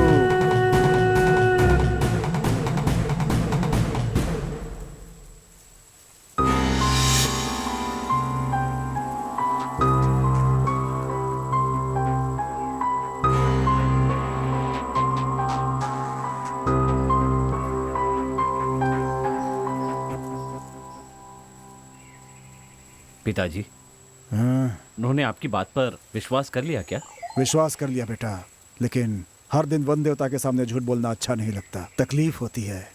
पिताजी, हाँ, उन्होंने आपकी बात पर विश्वास कर लिया क्या? विश्वास कर लिया बेटा, लेकिन हर दिन वन देवता के सामने झूठ बोलना अच्छा नहीं लगता, तकलीफ होती है।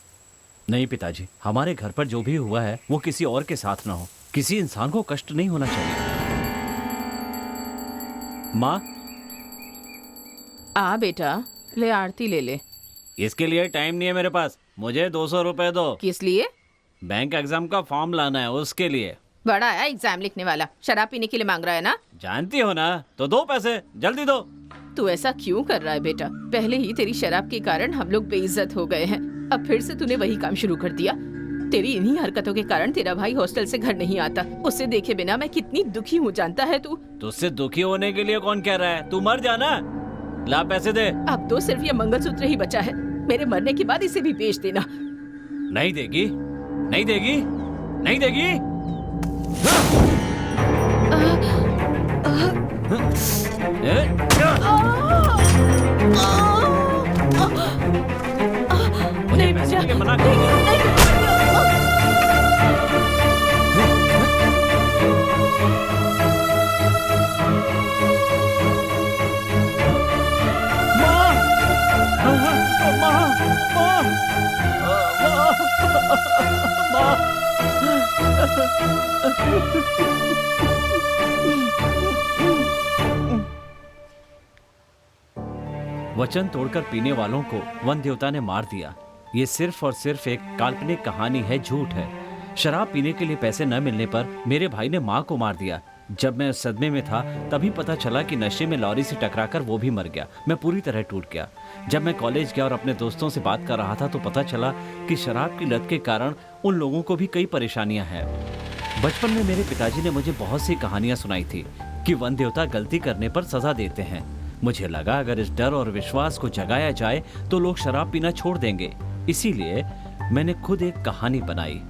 नहीं पिताजी, हमारे घर पर जो भी हुआ है वो किसी और के साथ ना हो। किसी इंसान को कष्ट नहीं होना चाहिए। माँ, आ बेटा, ले आरती ले ले। इसके लिए टाइम नहीं है मेरे पास। मुझे 200 रुपए दो। किस लिए? बैंक एग्जाम का फॉर्म लाना है, उसके लिए। बड़ा आया एग्जाम लिखने वाला, शराब पीने के लिए मांग रहा है ना? जानती हो ना, तो दो पैसे, जल्दी दो। तू ऐसा क्यों कर रहा है बेटा? पहले ही तेरी शराब के कारण हम लोग बेइज्जत हो गए हैं, अब फिर से तूने वही काम शुरू कर दिया। तेरी इन्हीं हरकतों के कारण तेरा भाई हॉस्टल से घर नहीं आता। उसे देखे बिना मैं कितनी दुखी हूँ, जानता है तू? तुझसे दुखी होने के लिए कौन कह रहा है? तू मर जाना। ला पैसे दे। अब तो सिर्फ ये मंगलसूत्र ही बचा है, मेरे मरने के बाद इसे भी बेच देना। नहीं देगी, नहीं देगी, नहीं देगी। नहीं पैसे के लिए मना वचन तोड़कर पीने वालों को वन देवता ने मार दिया। ये सिर्फ और सिर्फ एक काल्पनिक कहानी है, झूठ है। शराब पीने के लिए पैसे न मिलने पर मेरे भाई ने माँ को मार दिया। जब मैं उस सदमे में था तभी पता चला कि नशे में लॉरी से टकराकर वो भी मर गया। मैं पूरी तरह टूट गया। जब मैं कॉलेज गया और अपने दोस्तों से बात कर रहा था तो पता चला कि शराब की लत के कारण उन लोगों को भी कई परेशानियां हैं। बचपन में मेरे पिताजी ने मुझे बहुत सी कहानियां सुनाई थी कि वन देवता गलती करने पर सजा देते हैं। मुझे लगा अगर इस डर और विश्वास को जगाया जाए तो लोग शराब पीना छोड़ देंगे। इसीलिए मैंने खुद एक कहानी बनाई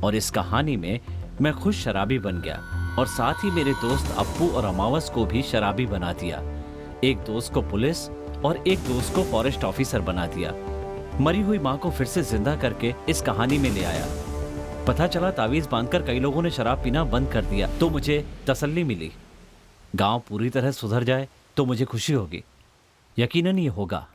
और इस कहानी में मैं खुद शराबी बन गया और साथ ही मेरे दोस्त अप्पू और अमावस को भी शराबी बना दिया। एक दोस्त को पुलिस और एक दोस्त को फॉरेस्ट ऑफिसर बना दिया। मरी हुई माँ को फिर से जिंदा करके इस कहानी में ले आया। पता चला तावीज बांधकर कई लोगों ने शराब पीना बंद कर दिया तो मुझे तसल्ली मिली। गांव पूरी तरह सुधर जाए तो मुझे खुशी होगी। यकीनन ये होगा।